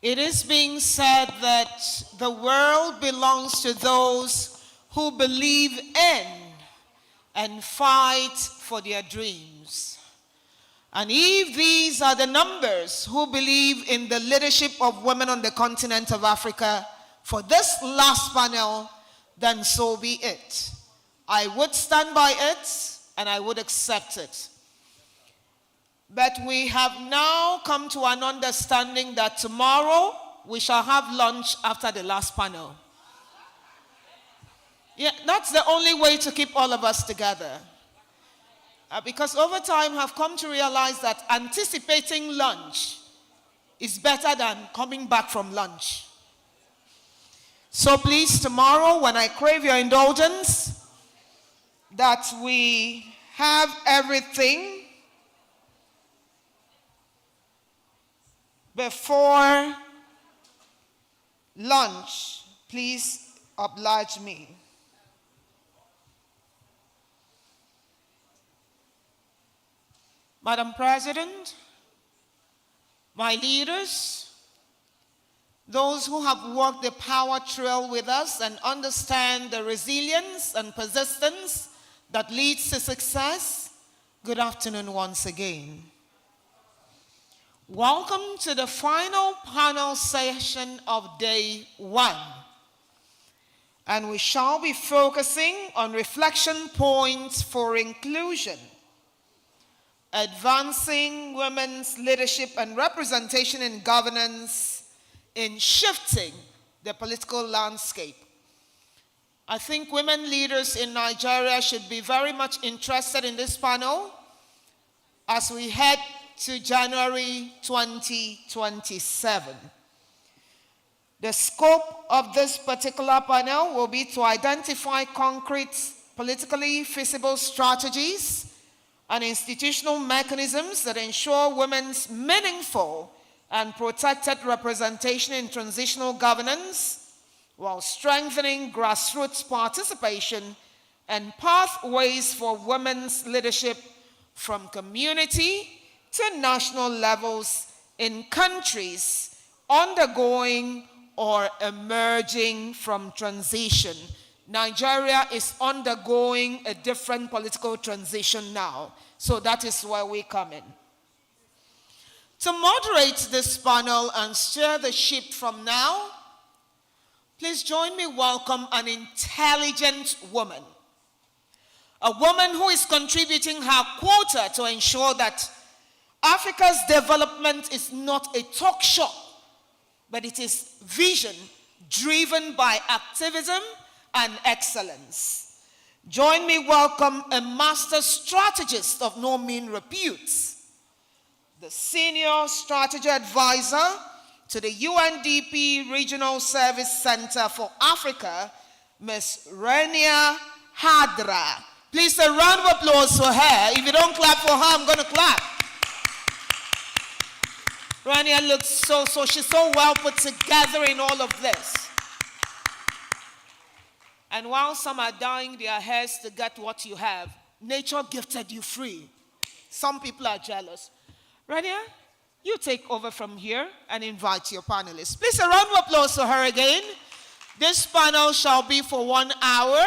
D: It is being said that the world belongs to those who believe in and fight for their dreams. And if these are the numbers who believe in the leadership of women on the continent of Africa for this last panel, then so be it. I would stand by it and I would accept it. But we have now come to an understanding that tomorrow we shall have lunch after the last panel. Yeah, that's the only way to keep all of us together. Because over time I've come to realize that anticipating lunch is better than coming back from lunch. So please, tomorrow when I crave your indulgence, that we have everything before lunch. Please oblige me. Madam President, my leaders, those who have walked the power trail with us and understand the resilience and persistence that leads to success, good afternoon once again. Welcome to the final panel session of day 1. And we shall be focusing on reflection points for inclusion, advancing women's leadership and representation in governance in shifting the political landscape. I think women leaders in Nigeria should be very much interested in this panel as we head to January 2027. The scope of this particular panel will be to identify concrete, politically feasible strategies and institutional mechanisms that ensure women's meaningful and protected representation in transitional governance, while strengthening grassroots participation and pathways for women's leadership from community to national levels in countries undergoing or emerging from transition. Nigeria is undergoing a different political transition now, so that is where we come in. To moderate this panel and steer the ship from now, please join me welcome an intelligent woman. A woman who is contributing her quota to ensure that Africa's development is not a talk show, but it is vision driven by activism and excellence. Join me welcome a master strategist of no mean repute, the senior strategy advisor to the UNDP Regional Service Center for Africa, Ms. Rania Hadra. Please, a round of applause for her. If you don't clap for her, I'm going to clap. Rania looks she's so well put together in all of this. And while some are dyeing their hairs to get what you have, nature gifted you free. Some people are jealous. Rania, you take over from here and invite your panelists. Please, a round of applause for her again. This panel shall be for 1 hour.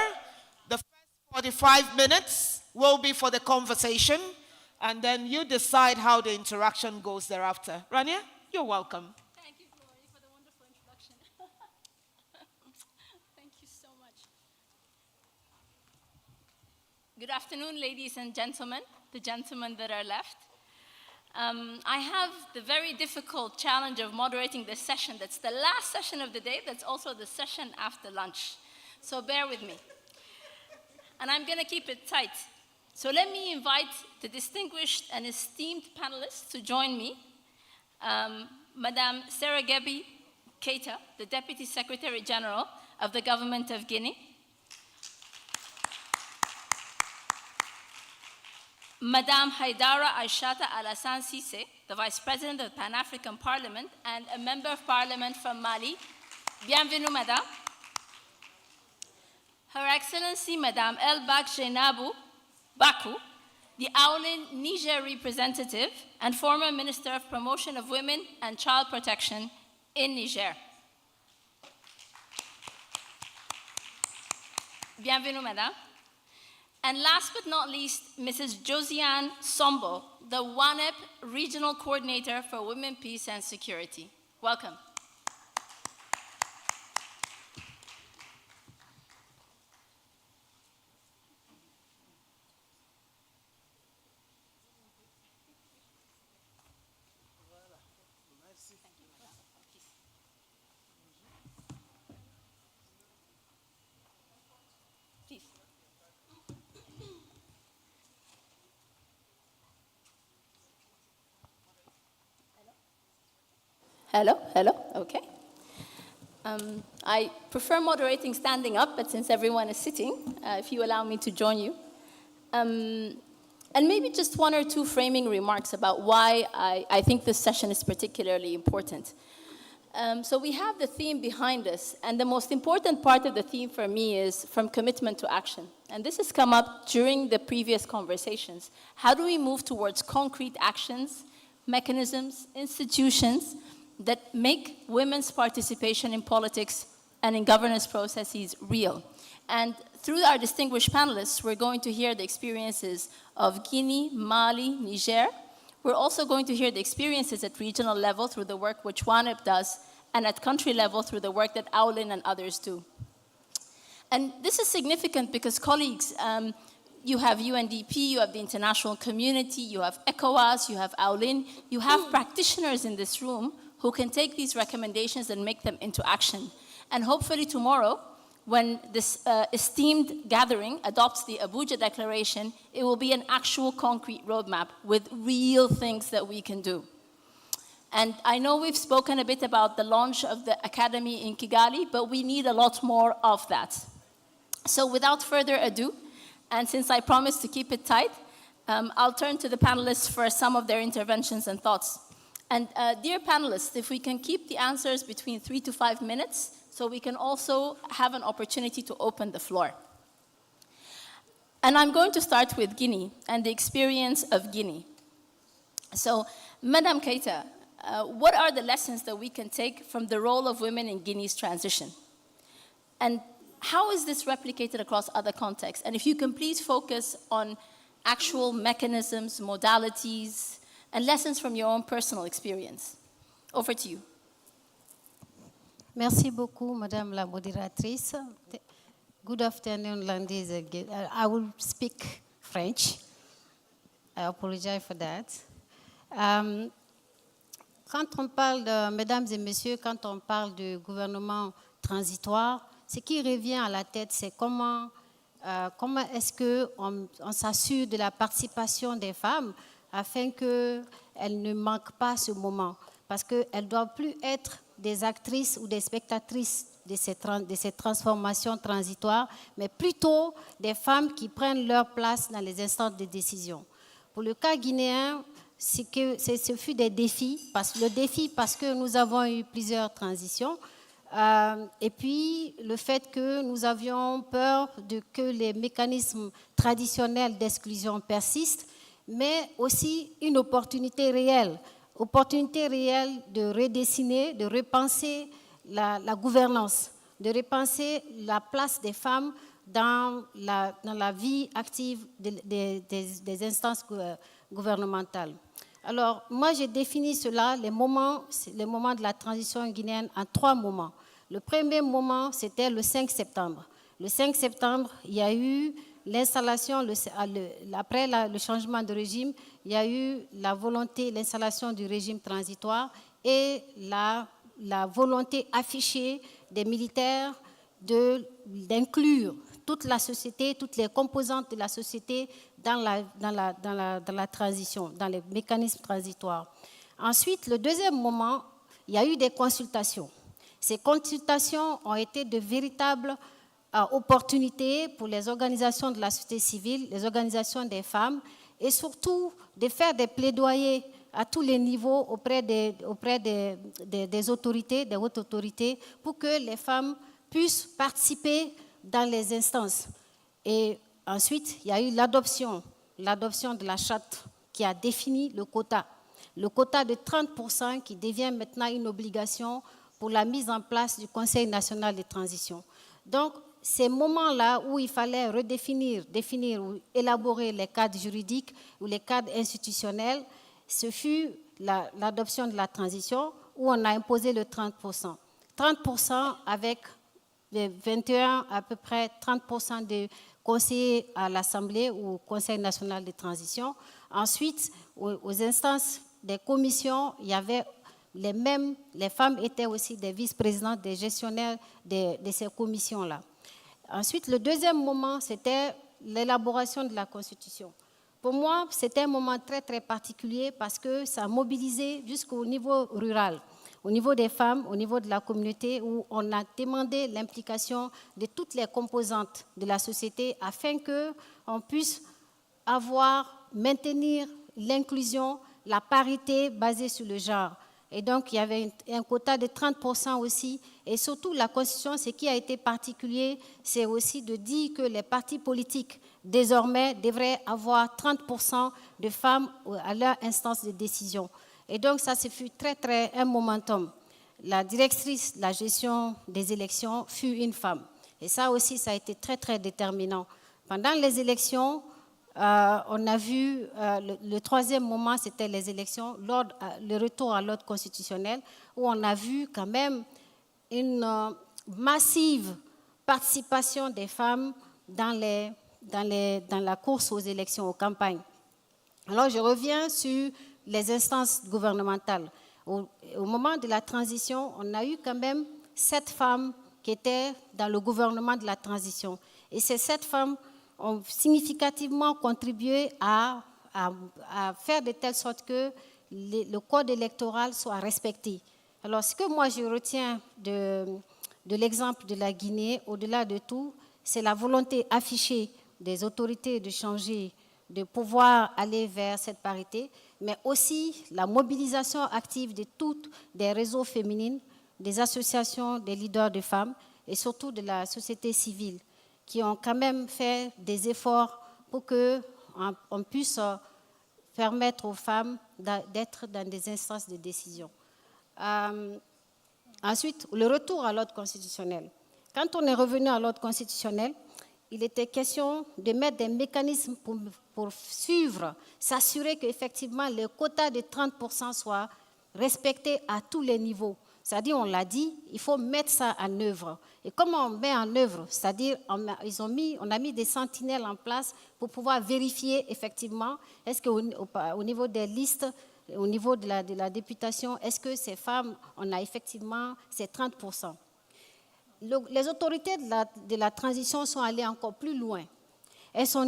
D: The first 45 minutes will be for the conversation, and then you decide how the interaction goes thereafter. Rania, you're welcome.
H: Thank you, Glory, for the wonderful introduction. Thank you so much. Good afternoon, ladies and gentlemen, the gentlemen that are left. I have the very difficult challenge of moderating this session. That's the last session of the day. That's also the session after lunch. So bear with me. And I'm going to keep it tight. So let me invite the distinguished and esteemed panelists to join me. Madame Sarah Gebi Keita, the Deputy Secretary General of the Government of Guinea. Madame Haidara Aishata Alassane Cissé, the Vice President of the Pan-African Parliament and a Member of Parliament from Mali. Bienvenue, Madame. Her Excellency Madame Elbak Jenabu Baku, the Aulin Niger representative and former Minister of Promotion of Women and Child Protection in Niger. Bienvenue, Madame. And last but not least, Mrs. Josiane Sombo, the WANEP Regional Coordinator for Women, Peace and Security. Welcome. Hello, okay. I prefer moderating standing up, but since everyone is sitting, if you allow me to join you. And maybe just one or two framing remarks about why I think this session is particularly important. So we have the theme behind us, and the most important part of the theme for me is from commitment to action. And this has come up during the previous conversations. How do we move towards concrete actions, mechanisms, institutions that make women's participation in politics and in governance processes real? And through our distinguished panelists, we're going to hear the experiences of Guinea, Mali, Niger. We're also going to hear the experiences at regional level through the work which WANEP does, and at country level through the work that Aulin and others do. And this is significant because, colleagues, you have UNDP, you have the international community, you have ECOWAS, you have Aulin, you have practitioners in this room who can take these recommendations and make them into action. And hopefully tomorrow, when this esteemed gathering adopts the Abuja Declaration, it will be an actual concrete roadmap with real things that we can do. And I know we've spoken a bit about the launch of the Academy in Kigali, but we need a lot more of that. So without further ado, and since I promised to keep it tight, I'll turn to the panelists for some of their interventions and thoughts. And dear panelists, if we can keep the answers between 3 to 5 minutes, so we can also have an opportunity to open the floor. And I'm going to start with Guinea and the experience of Guinea. So, Madame Keita, what are the lessons that we can take from the role of women in Guinea's transition? And how is this replicated across other contexts? And if you can please focus on actual mechanisms, modalities, and lessons from your own personal experience. Over to you.
I: Merci beaucoup, Madame la modératrice. Good afternoon, ladies again. I will speak French. I apologize for that. Quand on parle de, mesdames et messieurs, quand on parle de gouvernement transitoire, ce qui revient à la tête, c'est comment est-ce qu'on s'assure de la participation des femmes afin qu'elles ne manquent pas ce moment. Parce qu'elles ne doivent plus être des actrices ou des spectatrices de ces transformations transitoires, mais plutôt des femmes qui prennent leur place dans les instances de décision. Pour le cas guinéen, ce fut des défis, parce que nous avons eu plusieurs transitions, et puis le fait que nous avions peur que les mécanismes traditionnels d'exclusion persistent, mais aussi une opportunité réelle de redessiner, de repenser la gouvernance, de repenser la place des femmes dans la vie active des instances gouvernementales. Alors, moi, j'ai défini cela, les moments de la transition guinéenne, en 3 moments. Le premier moment, c'était le 5 septembre. Le 5 septembre, il y a eu l'installation, après le changement de régime, il y a eu la volonté, l'installation du régime transitoire et la volonté affichée des militaires d'inclure toute la société, toutes les composantes de la société dans la transition, dans les mécanismes transitoires. Ensuite, le deuxième moment, il y a eu des consultations. Ces consultations ont été de véritables opportunités pour les organisations de la société civile, les organisations des femmes, et surtout de faire des plaidoyers à tous les niveaux auprès des autorités, des hautes autorités, pour que les femmes puissent participer dans les instances. Et ensuite, il y a eu l'adoption de la charte qui a défini le quota de 30% qui devient maintenant une obligation pour la mise en place du Conseil national de transition. Donc, ces moments-là où il fallait définir ou élaborer les cadres juridiques ou les cadres institutionnels, ce fut l'adoption de la transition où on a imposé le 30%. 30% avec les 21, à peu près 30% de conseillers à l'Assemblée ou au Conseil national de transition. Ensuite, aux instances des commissions, il y avait les femmes étaient aussi des vice-présidentes, des gestionnaires de ces commissions-là. Ensuite, le deuxième moment, c'était l'élaboration de la Constitution. Pour moi, c'était un moment très, très particulier parce que ça a mobilisé jusqu'au niveau rural, au niveau des femmes, au niveau de la communauté, où on a demandé l'implication de toutes les composantes de la société afin qu'on puisse maintenir l'inclusion, la parité basée sur le genre. Et donc, il y avait un quota de 30% aussi. Et surtout, la Constitution, ce qui a été particulier, c'est aussi de dire que les partis politiques, désormais, devraient avoir 30% de femmes à leur instance de décision. Et donc, ça, ce fut un momentum. La directrice de la gestion des élections fut une femme. Et ça aussi, ça a été très, très déterminant. Pendant les élections, on a vu, le troisième moment, c'était les élections, le retour à l'ordre constitutionnel, où on a vu quand même une massive participation des femmes dans la course aux élections, aux campagnes. Alors, je reviens sur les instances gouvernementales. Au moment de la transition, on a eu quand même 7 femmes qui étaient dans le gouvernement de la transition. Et ces 7 femmes ont significativement contribué à faire de telle sorte que le code électoral soit respecté. Alors, ce que moi je retiens de l'exemple de la Guinée, au-delà de tout, c'est la volonté affichée des autorités de changer, de pouvoir aller vers cette parité, mais aussi la mobilisation active de toutes des réseaux féminines, des associations, des leaders de femmes et surtout de la société civile, qui ont quand même fait des efforts pour qu'on puisse permettre aux femmes d'être dans des instances de décision. Ensuite, le retour à l'ordre constitutionnel. Quand on est revenu à l'ordre constitutionnel, il était question de mettre des mécanismes pour suivre, s'assurer qu'effectivement les quotas de 30% soient respectés à tous les niveaux. C'est-à-dire, on l'a dit, il faut mettre ça en œuvre. Et comment on met en œuvre? C'est-à-dire, on a mis des sentinelles en place pour pouvoir vérifier effectivement, est-ce qu'au niveau des listes, au niveau de la députation, est-ce que ces femmes, on a effectivement ces 30%? Les autorités de la transition sont allées encore plus loin. Elles ont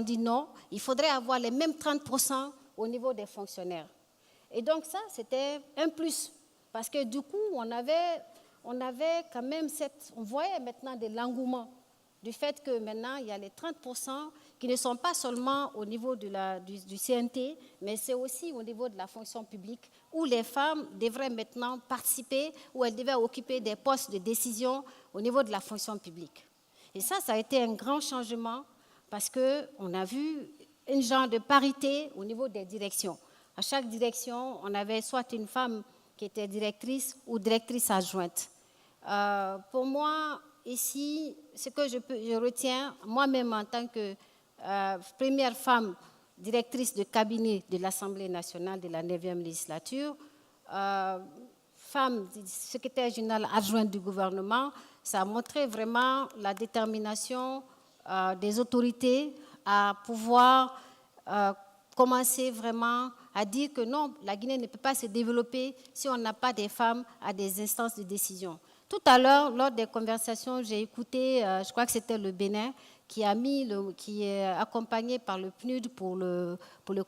I: dit non, il faudrait avoir les mêmes 30% au niveau des fonctionnaires. Et donc ça, c'était un plus. Parce que du coup, on avait quand même on voyait maintenant de l'engouement du fait que maintenant, il y a les 30% qui ne sont pas seulement au niveau du CNT, mais c'est aussi au niveau de la fonction publique, où les femmes devraient maintenant participer, où elles devaient occuper des postes de décision au niveau de la fonction publique. Et ça a été un grand changement, parce qu'on a vu un genre de parité au niveau des directions. À chaque direction, on avait soit une femme qui était directrice ou directrice adjointe. Pour moi, ici, ce que je retiens, moi-même en tant que première femme directrice de cabinet de l'Assemblée nationale de la 9e législature, femme secrétaire générale adjointe du gouvernement, ça a montré vraiment la détermination des autorités à pouvoir commencer vraiment à dire que non, la Guinée ne peut pas se développer si on n'a pas des femmes à des instances de décision. Tout à l'heure, lors des conversations, j'ai écouté, je crois que c'était le Bénin, qui est accompagné par le PNUD pour le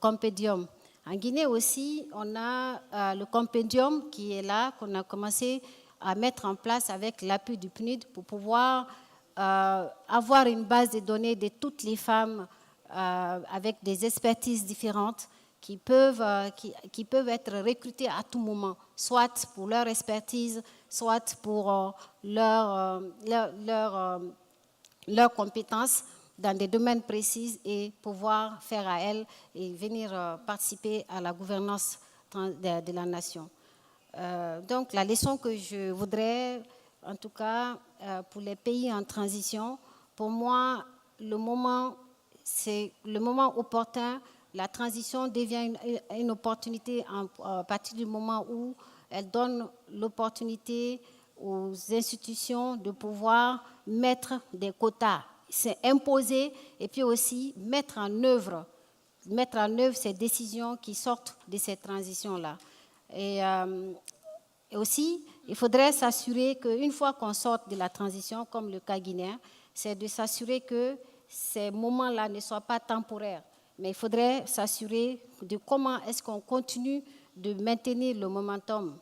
I: compendium. En Guinée aussi, on a le compendium qui est là, qu'on a commencé à mettre en place avec l'appui du PNUD pour pouvoir avoir une base de données de toutes les femmes avec des expertises différentes qui peuvent être recrutées à tout moment, soit pour leur expertise, soit pour leur leurs compétences dans des domaines précis et pouvoir faire à elles et venir participer à la gouvernance de la nation. Donc la leçon que je voudrais, en tout cas pour les pays en transition, pour moi, c'est le moment opportun. La transition devient une opportunité à partir du moment où elle donne l'opportunité aux institutions de pouvoir mettre des quotas, c'est imposer et puis aussi mettre en œuvre ces décisions qui sortent de cette transition-là. Et aussi, il faudrait s'assurer qu'une fois qu'on sort de la transition, comme le cas guinéen, c'est de s'assurer que ces moments-là ne soient pas temporaires. Mais il faudrait s'assurer de comment est-ce qu'on continue de maintenir le momentum.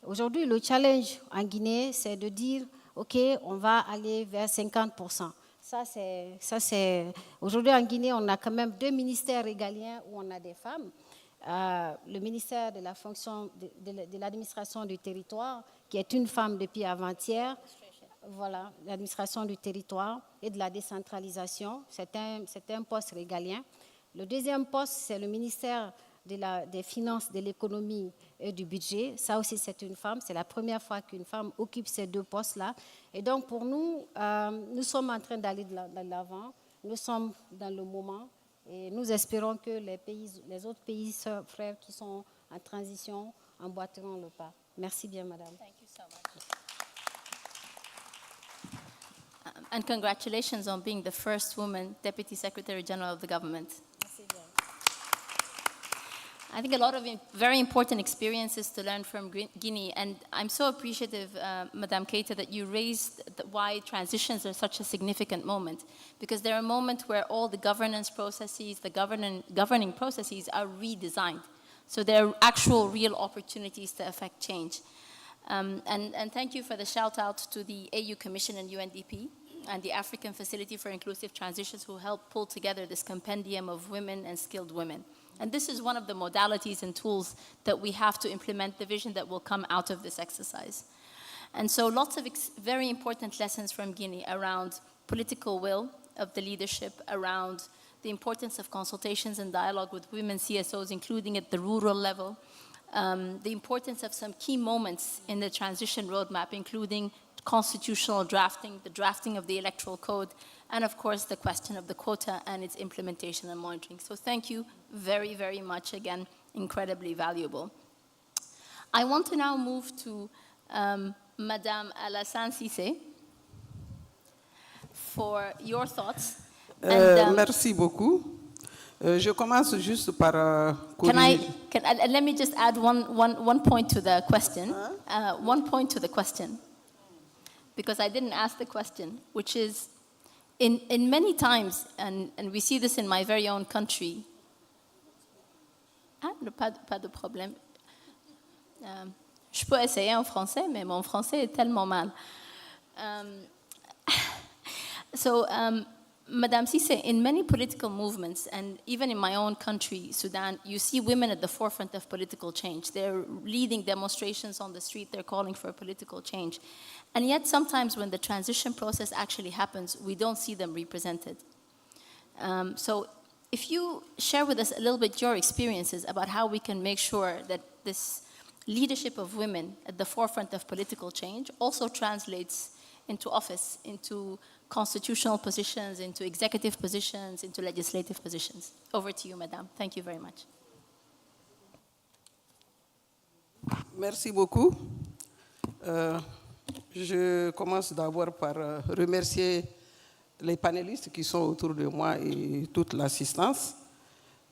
I: Aujourd'hui, le challenge en Guinée, c'est de dire, OK, on va aller vers 50%. Aujourd'hui, en Guinée, on a quand même 2 ministères régaliens où on a des femmes. Le ministère de la fonction de l'administration du territoire, qui est une femme depuis avant-hier. Voilà, l'administration du territoire et de la décentralisation. C'est un poste régalien. Le deuxième poste, c'est le ministère des Finances, de l'économie et du budget. Ça aussi, c'est une femme. C'est la première fois qu'une femme occupe ces 2 postes-là. Et donc, pour nous, nous sommes en train d'aller de l'avant. Nous sommes dans le moment. Et nous espérons que les autres pays frères qui sont en transition emboîteront le pas. Merci bien, madame.
H: Thank you so much. And congratulations on being the first woman Deputy Secretary General of the government. I think a lot of very important experiences to learn from Guinea, and I'm so appreciative, Madame Keita, that you raised why transitions are such a significant moment, because they're a moment where all the governance processes, the governing processes are redesigned. So there are actual, real opportunities to affect change. And thank you for the shout out to the AU Commission and UNDP and the African Facility for Inclusive Transitions who helped pull together this compendium of women and skilled women. And this is one of the modalities and tools that we have to implement the vision that will come out of this exercise. And so lots of very important lessons from Guinea around political will of the leadership, around the importance of consultations and dialogue with women CSOs, including at the rural level, the importance of some key moments in the transition roadmap, including constitutional drafting, the drafting of the electoral code, and of course the question of the quota and its implementation and monitoring. So thank you very, very much again, incredibly valuable. I want to now move to Madame Alassane Cissé for your thoughts.
J: Merci beaucoup. Je commence juste par
H: let me just add one point to the question. One point to the question, because I didn't ask the question, which is, in many times, and we see this in my very own country. Pas de problème. Je peux essayer en français, mais mon français est tellement mal. Madame Cissé, in many political movements, and even in my own country, Sudan, you see women at the forefront of political change. They're leading demonstrations on the street, they're calling for political change. And yet sometimes when the transition process actually happens, we don't see them represented. So if you share with us a little bit your experiences about how we can make sure that this leadership of women at the forefront of political change also translates into office, into constitutional positions, into executive positions, into legislative positions. Over to you, Madame. Thank you very much.
J: Merci beaucoup. Je commence d'abord par remercier les panélistes qui sont autour de moi et toute l'assistance.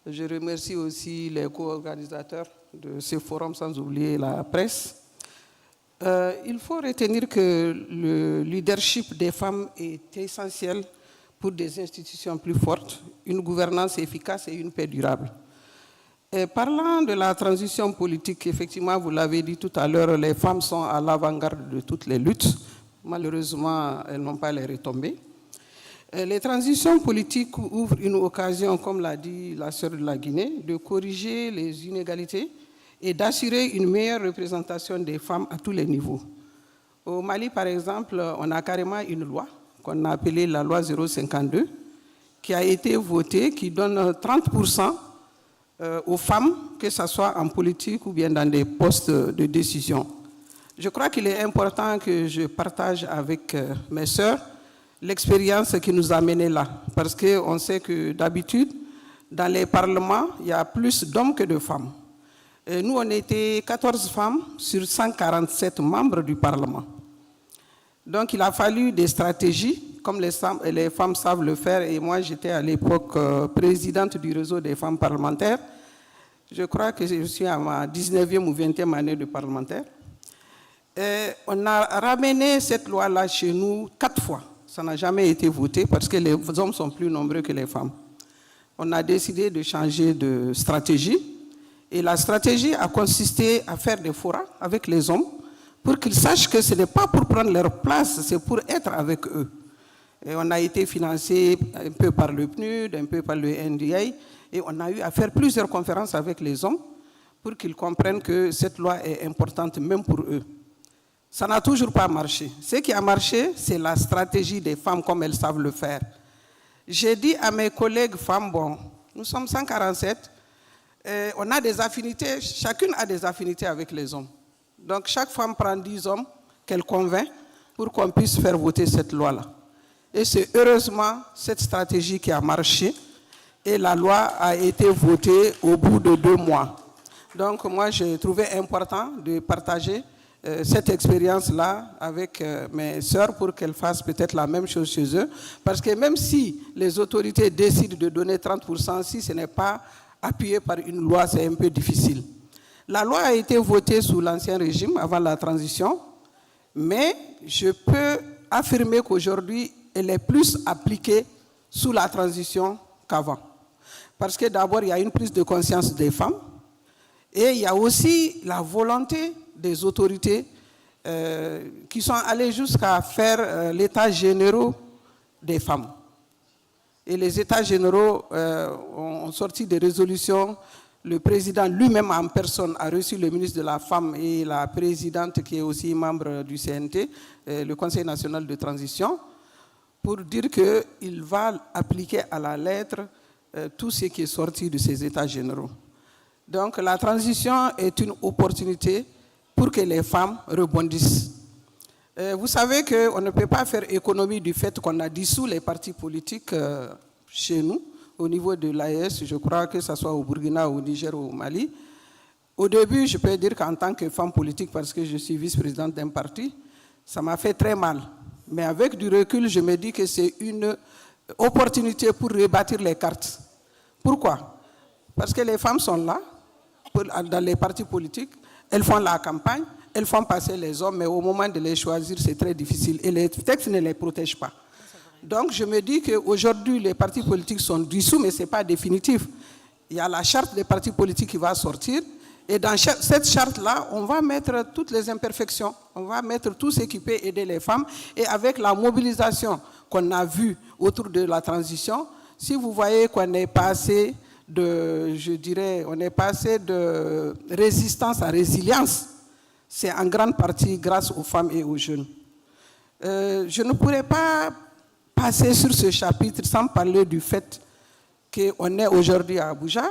J: Je remercie aussi les co-organisateurs de ce forum, sans oublier la presse. Il faut retenir que le leadership des femmes est essentiel pour des institutions plus fortes, une gouvernance efficace et une paix durable. Et parlant de la transition politique, effectivement, vous l'avez dit tout à l'heure, les femmes sont à l'avant-garde de toutes les luttes. Malheureusement, elles n'ont pas les retombées. Les transitions politiques ouvrent une occasion, comme l'a dit la sœur de la Guinée, de corriger les inégalités et d'assurer une meilleure représentation des femmes à tous les niveaux. Au Mali, par exemple, on a carrément une loi qu'on a appelée la loi 052, qui a été votée, qui donne 30% aux femmes, que ce soit en politique ou bien dans des postes de décision. Je crois qu'il est important que je partage avec mes sœurs l'expérience qui nous a menés là. Parce qu'on sait que d'habitude, dans les parlements, il y a plus d'hommes que de femmes. Et nous, on était 14 femmes sur 147 membres du Parlement. Donc, il a fallu des stratégies, comme les femmes savent le faire. Et moi, j'étais à l'époque présidente du réseau des femmes parlementaires. Je crois que je suis à ma 19e ou 20e année de parlementaire. Et on a ramené cette loi-là chez nous 4 fois. Ça n'a jamais été voté parce que les hommes sont plus nombreux que les femmes. On a décidé de changer de stratégie. Et la stratégie a consisté à faire des forats avec les hommes pour qu'ils sachent que ce n'est pas pour prendre leur place, c'est pour être avec eux. Et on a été financé un peu par le PNUD, un peu par le NDA, et on a eu à faire plusieurs conférences avec les hommes pour qu'ils comprennent que cette loi est importante même pour eux. Ça n'a toujours pas marché. Ce qui a marché, c'est la stratégie des femmes comme elles savent le faire. J'ai dit à mes collègues femmes, bon, nous sommes 147, on a des affinités, chacune a des affinités avec les hommes. Donc chaque femme prend 10 hommes qu'elle convainc pour qu'on puisse faire voter cette loi-là. Et c'est heureusement cette stratégie qui a marché et la loi a été votée au bout de 2 mois. Donc moi j'ai trouvé important de partager cette expérience-là avec mes sœurs pour qu'elles fassent peut-être la même chose chez eux. Parce que même si les autorités décident de donner 30%, si ce n'est pas appuyé par une loi, c'est un peu difficile. La loi a été votée sous l'Ancien Régime, avant la transition, mais je peux affirmer qu'aujourd'hui, elle est plus appliquée sous la transition qu'avant. Parce que d'abord, il y a une prise de conscience des femmes, et il y a aussi la volonté des autorités qui sont allées jusqu'à faire l'état général des femmes. Et les états généraux ont sorti des résolutions. Le président lui-même en personne a reçu le ministre de la Femme et la présidente qui est aussi membre du CNT, le Conseil national de transition, pour dire qu'il va appliquer à la lettre tout ce qui est sorti de ces états généraux. Donc la transition est une opportunité pour que les femmes rebondissent. Vous savez qu'on ne peut pas faire économie du fait qu'on a dissous les partis politiques chez nous, au niveau de l'AES, je crois que ce soit au Burkina, au Niger ou au Mali. Au début, je peux dire qu'en tant que femme politique, parce que je suis vice-présidente d'un parti, ça m'a fait très mal. Mais avec du recul, je me dis que c'est une opportunité pour rebâtir les cartes. Pourquoi? Parce que les femmes sont là, dans les partis politiques, elles font la campagne, elles font passer les hommes, mais au moment de les choisir, c'est très difficile. Et les textes ne les protègent pas. Donc je me dis qu'aujourd'hui, les partis politiques sont dissous, mais ce n'est pas définitif. Il y a la charte des partis politiques qui va sortir. Et dans cette charte-là, on va mettre toutes les imperfections. On va mettre tout ce qui peut aider les femmes. Et avec la mobilisation qu'on a vue autour de la transition, si vous voyez qu'on est passé de, je dirais, on est passé de résistance à résilience, c'est en grande partie grâce aux femmes et aux jeunes. Je ne pourrais pas passer sur ce chapitre sans parler du fait qu'on est aujourd'hui à Abuja.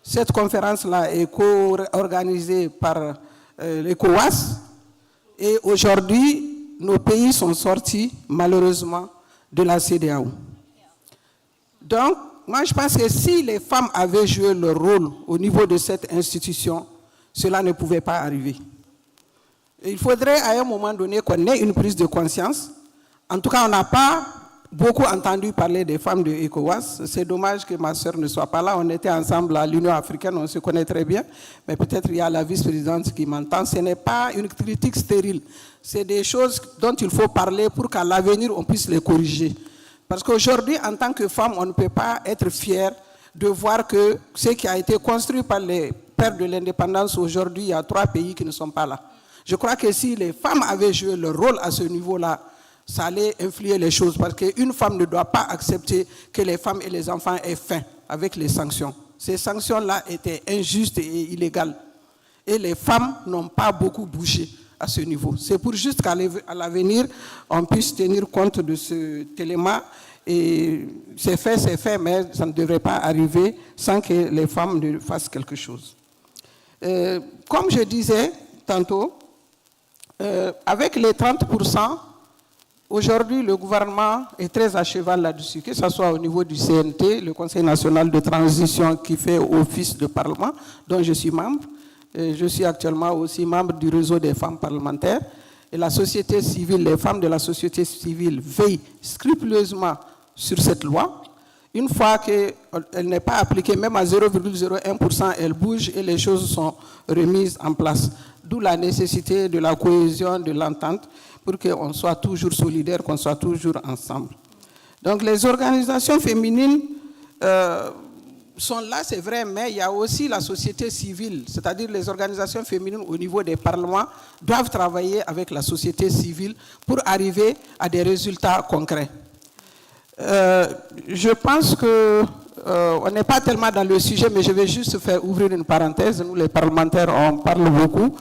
J: Cette conférence-là est co-organisée par l'ECOWAS et aujourd'hui, nos pays sont sortis malheureusement de la CEDEAO. Donc, moi je pense que si les femmes avaient joué leur rôle au niveau de cette institution, cela ne pouvait pas arriver. Et il faudrait à un moment donné qu'on ait une prise de conscience. En tout cas, on n'a pas beaucoup entendu parler des femmes de ECOWAS. C'est dommage que ma sœur ne soit pas là. On était ensemble à l'Union africaine, on se connaît très bien. Mais peut-être il y a la vice-présidente qui m'entend. Ce n'est pas une critique stérile. C'est des choses dont il faut parler pour qu'à l'avenir, on puisse les corriger. Parce qu'aujourd'hui, en tant que femme, on ne peut pas être fier de voir que ce qui a été construit par les pères de l'indépendance, aujourd'hui, il y a 3 pays qui ne sont pas là. Je crois que si les femmes avaient joué leur rôle à ce niveau-là, ça allait influer les choses. Parce qu'une femme ne doit pas accepter que les femmes et les enfants aient faim avec les sanctions. Ces sanctions-là étaient injustes et illégales. Et les femmes n'ont pas beaucoup bougé à ce niveau. C'est pour juste qu'à l'avenir, on puisse tenir compte de cet élément. Et c'est fait, mais ça ne devrait pas arriver sans que les femmes ne fassent quelque chose. Comme je disais tantôt, avec les 30%, aujourd'hui, le gouvernement est très à cheval là-dessus, que ce soit au niveau du CNT, le Conseil national de transition qui fait office de parlement, dont je suis membre. Je suis actuellement aussi membre du réseau des femmes parlementaires. Et la société civile, les femmes de la société civile veillent scrupuleusement sur cette loi. Une fois qu'elle n'est pas appliquée, même à 0,01%, elle bouge et les choses sont remises en place. D'où la nécessité de la cohésion, de l'entente, pour qu'on soit toujours solidaires, qu'on soit toujours ensemble. Donc les organisations féminines sont là, c'est vrai, mais il y a aussi la société civile, c'est-à-dire les organisations féminines au niveau des parlements doivent travailler avec la société civile pour arriver à des résultats concrets. Je pense qu'on n'est pas tellement dans le sujet, mais je vais juste faire ouvrir une parenthèse. Nous, les parlementaires, on parle beaucoup.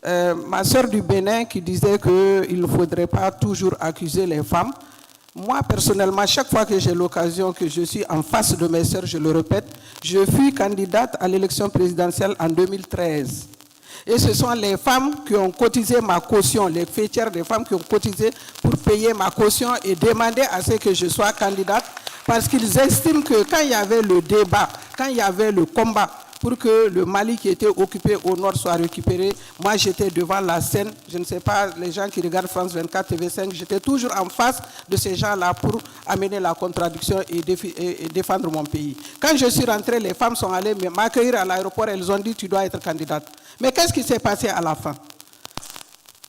J: Ma sœur du Bénin qui disait qu'il ne faudrait pas toujours accuser les femmes. Moi, personnellement, chaque fois que j'ai l'occasion, que je suis en face de mes sœurs, je le répète, je fus candidate à l'élection présidentielle en 2013. Et ce sont les femmes qui ont cotisé ma caution, les fêtières des femmes qui ont cotisé pour payer ma caution et demander à ce que je sois candidate, parce qu'ils estiment que quand il y avait le débat, quand il y avait le combat pour que le Mali qui était occupé au nord soit récupéré, moi j'étais devant la scène, je ne sais pas, les gens qui regardent France 24, TV5, j'étais toujours en face de ces gens-là pour amener la contradiction et défendre mon pays. Quand je suis rentré, les femmes sont allées m'accueillir à l'aéroport, elles ont dit tu dois être candidate. Mais qu'est-ce qui s'est passé à la fin?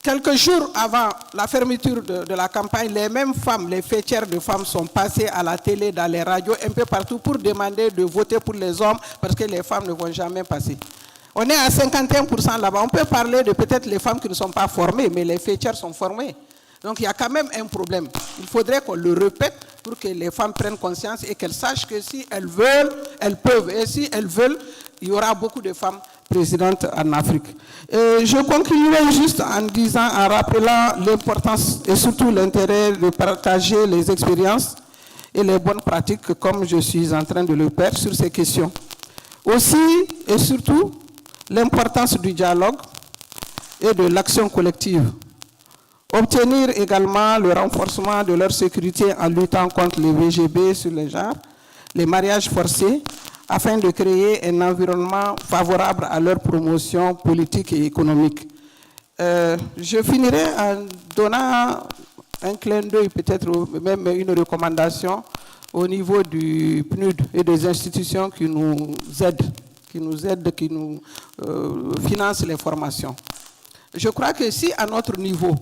J: Quelques jours avant la fermeture de la campagne, les mêmes femmes, les fêtières de femmes sont passées à la télé, dans les radios, un peu partout pour demander de voter pour les hommes parce que les femmes ne vont jamais passer. On est à 51% là-bas. On peut parler de peut-être les femmes qui ne sont pas formées, mais les fêtières sont formées. Donc il y a quand même un problème. Il faudrait qu'on le répète pour que les femmes prennent conscience et qu'elles sachent que si elles veulent, elles peuvent. Et si elles veulent, il y aura beaucoup de femmes présidente en Afrique. Et je conclurai juste en disant, en rappelant l'importance et surtout l'intérêt de partager les expériences et les bonnes pratiques comme je suis en train de le faire sur ces questions. Aussi et surtout, l'importance du dialogue et de l'action collective. Obtenir également le renforcement de leur sécurité en luttant contre les VGB sur les genres, les mariages forcés, afin de créer un environnement favorable à leur promotion politique et économique. Je finirai en donnant un clin d'œil, peut-être même une recommandation au niveau du PNUD et des institutions qui nous aident, qui nous financent les formations. Je crois que si à notre niveau,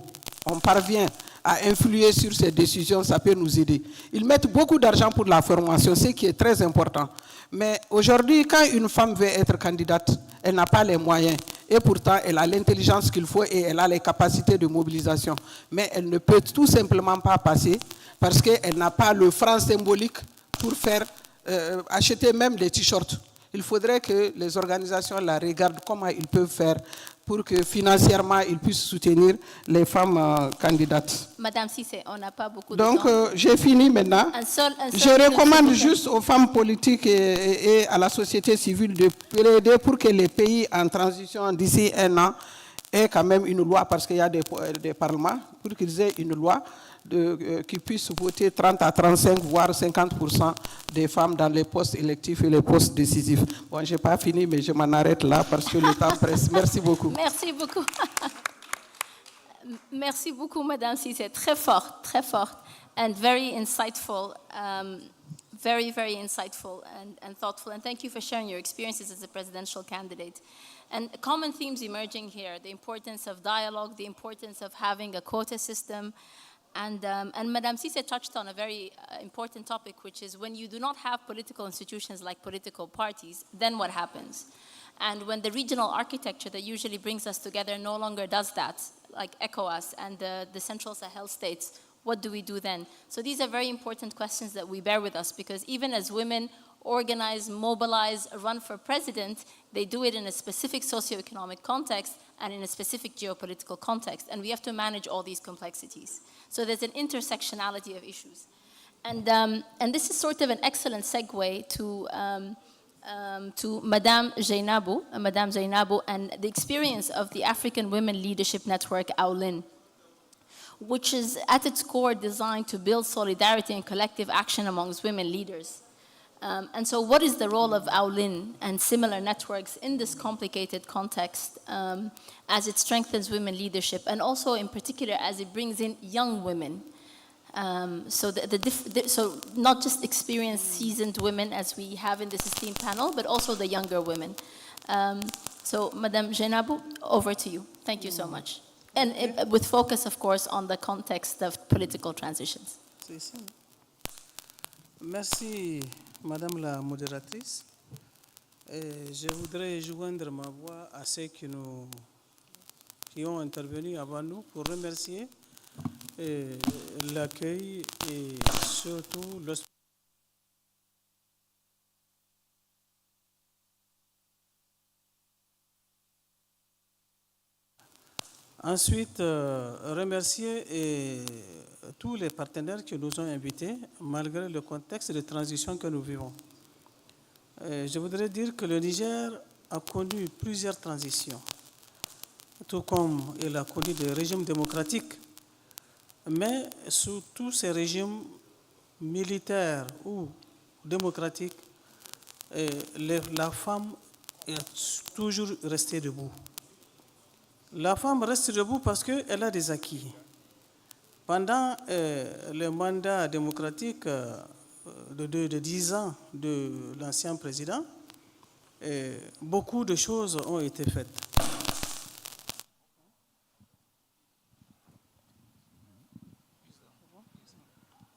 J: on parvient à influer sur ces décisions, ça peut nous aider. Ils mettent beaucoup d'argent pour la formation, ce qui est très important. Mais aujourd'hui, quand une femme veut être candidate, elle n'a pas les moyens. Et pourtant, elle a l'intelligence qu'il faut et elle a les capacités de mobilisation. Mais elle ne peut tout simplement pas passer parce qu'elle n'a pas le franc symbolique pour faire acheter même des t-shirts. Il faudrait que les organisations la regardent comment ils peuvent faire pour que financièrement ils puissent soutenir les femmes candidates.
H: Madame Cissé, on n'a pas beaucoup de
J: Donc,
H: temps.
J: j'ai fini maintenant. Je recommande juste aux femmes politiques et à la société civile de plaider pour que les pays en transition d'ici un an aient quand même une loi, parce qu'il y a des parlements, pour qu'ils aient une loi qui puisse voter 30 à 35, voire 50% des femmes dans les postes électifs et les postes décisifs. Bon, je n'ai pas fini, mais je m'en arrête là parce que le temps presse. Merci beaucoup.
H: Merci beaucoup. Merci beaucoup, Madame Cissé. Très forte, and very insightful, very, very insightful and thoughtful. And thank you for sharing your experiences as a presidential candidate. And common themes emerging here, the importance of dialogue, the importance of having a quota system. And Madame Cissé touched on a very important topic, which is when you do not have political institutions like political parties, then what happens? And when the regional architecture that usually brings us together no longer does that, like ECOWAS and the Central Sahel states, what do we do then? So these are very important questions that we bear with us, because even as women organize, mobilize, run for president, they do it in a specific socioeconomic context and in a specific geopolitical context. And we have to manage all these complexities. So there's an intersectionality of issues. And this is sort of an excellent segue to Madame Zainabou and the experience of the African Women Leadership Network, AWLIN, which is at its core designed to build solidarity and collective action amongst women leaders. And so what is the role of AWLIN and similar networks in this complicated context as it strengthens women leadership, and also in particular as it brings in young women? So not just experienced, seasoned women as we have in this esteemed panel, but also the younger women. So Madame Zainabou, over to you. Thank you so much. And with focus, of course, on the context of political transitions.
K: Merci, Madame la modératrice. Je voudrais joindre ma voix à ceux qui ont intervenu avant nous pour remercier l'accueil et surtout l'hospitalité. Ensuite, remercier tous les partenaires qui nous ont invités, malgré le contexte de transition que nous vivons. Je voudrais dire que le Niger a connu plusieurs transitions, tout comme il a connu des régimes démocratiques. Mais sous tous ces régimes militaires ou démocratiques, la femme est toujours restée debout. La femme reste debout parce qu'elle a des acquis. Pendant le mandat démocratique de 10 ans de l'ancien président, beaucoup de choses ont été faites.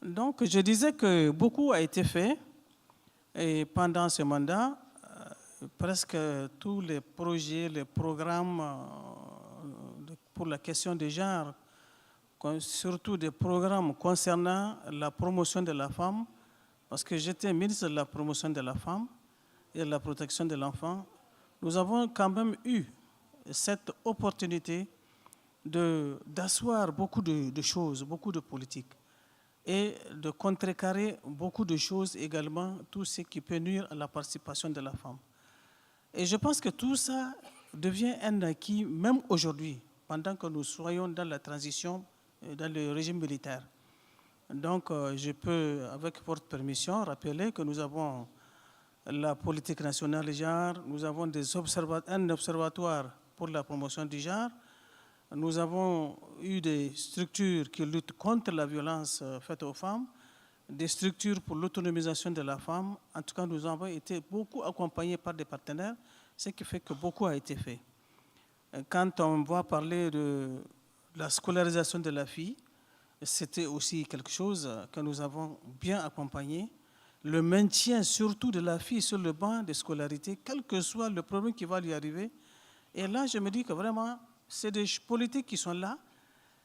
K: Donc, je disais que beaucoup a été fait et pendant ce mandat, presque tous les projets, les programmes pour la question des genres, surtout des programmes concernant la promotion de la femme, parce que j'étais ministre de la promotion de la femme et de la protection de l'enfant, nous avons quand même eu cette opportunité d'asseoir beaucoup de choses, beaucoup de politiques, et de contrecarrer beaucoup de choses également, tout ce qui peut nuire à la participation de la femme. Et je pense que tout ça devient un acquis, même aujourd'hui, pendant que nous soyons dans la transition, dans le régime militaire. Donc, je peux, avec votre permission, rappeler que nous avons la politique nationale du genre, nous avons un observatoire pour la promotion du genre, nous avons eu des structures qui luttent contre la violence faite aux femmes, des structures pour l'autonomisation de la femme. En tout cas, nous avons été beaucoup accompagnés par des partenaires, ce qui fait que beaucoup a été fait. Quand on va parler de la scolarisation de la fille, c'était aussi quelque chose que nous avons bien accompagné. Le maintien surtout de la fille sur le banc de scolarité, quel que soit le problème qui va lui arriver. Et là, je me dis que vraiment, c'est des politiques qui sont là,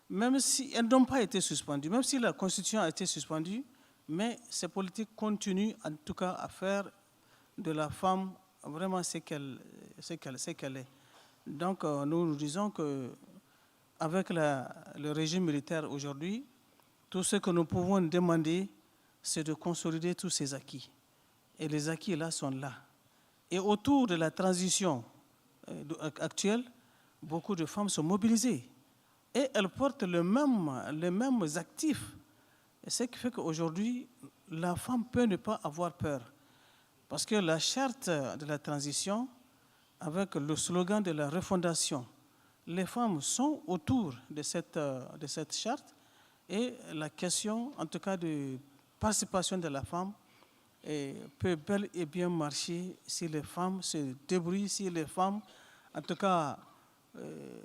K: même si elles n'ont pas été suspendues, même si la Constitution a été suspendue, mais ces politiques continuent en tout cas à faire de la femme vraiment ce qu'elle est. Donc nous disons qu'avec le régime militaire aujourd'hui, tout ce que nous pouvons demander, c'est de consolider tous ces acquis. Et les acquis là sont là. Et autour de la transition actuelle, beaucoup de femmes sont mobilisées. Et elles portent les mêmes actifs. Et ce qui fait qu'aujourd'hui, la femme peut ne pas avoir peur. Parce que la charte de la transition, avec le slogan de la refondation, les femmes sont autour de cette charte et la question, en tout cas, de participation de la femme peut bel et bien marcher si les femmes se débrouillent, si les femmes, en tout cas,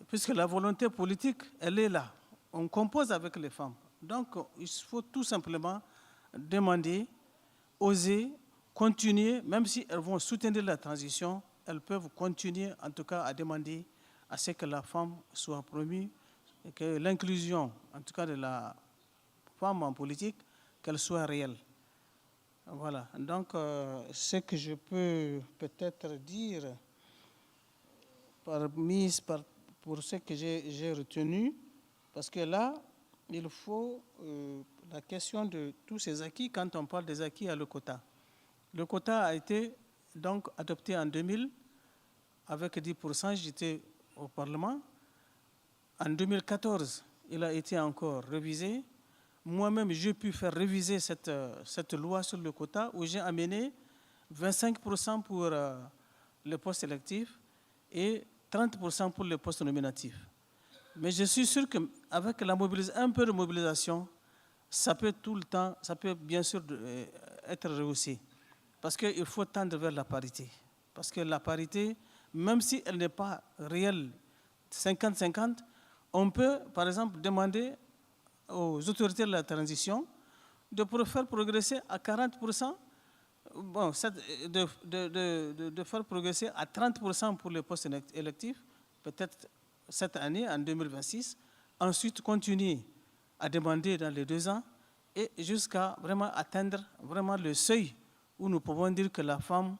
K: puisque la volonté politique, elle est là. On compose avec les femmes. Donc, il faut tout simplement demander, oser, continuer, même si elles vont soutenir la transition, elles peuvent continuer en tout cas à demander à ce que la femme soit promue et que l'inclusion, en tout cas de la femme en politique, qu'elle soit réelle. Voilà. Donc, ce que je peux peut-être dire pour ce que j'ai retenu, parce que là, il faut la question de tous ces acquis. Quand on parle des acquis, il y a le quota. Le quota a été donc adopté en 2000 avec 10%. J'étais au Parlement. En 2014, il a été encore révisé. Moi-même, j'ai pu faire réviser cette loi sur le quota où j'ai amené 25% pour les postes électifs et 30% pour les postes nominatifs. Mais je suis sûr qu'avec un peu de mobilisation, ça peut tout le temps, ça peut bien sûr être rehaussé. Parce qu'il faut tendre vers la parité. Parce que la parité, même si elle n'est pas réelle, 50-50, on peut, par exemple, demander aux autorités de la transition de faire progresser à 40%, de faire progresser à 30% pour les postes électifs, peut-être cette année, en 2026, ensuite continuer à demander dans les 2 ans et jusqu'à vraiment atteindre vraiment le seuil où nous pouvons dire que la femme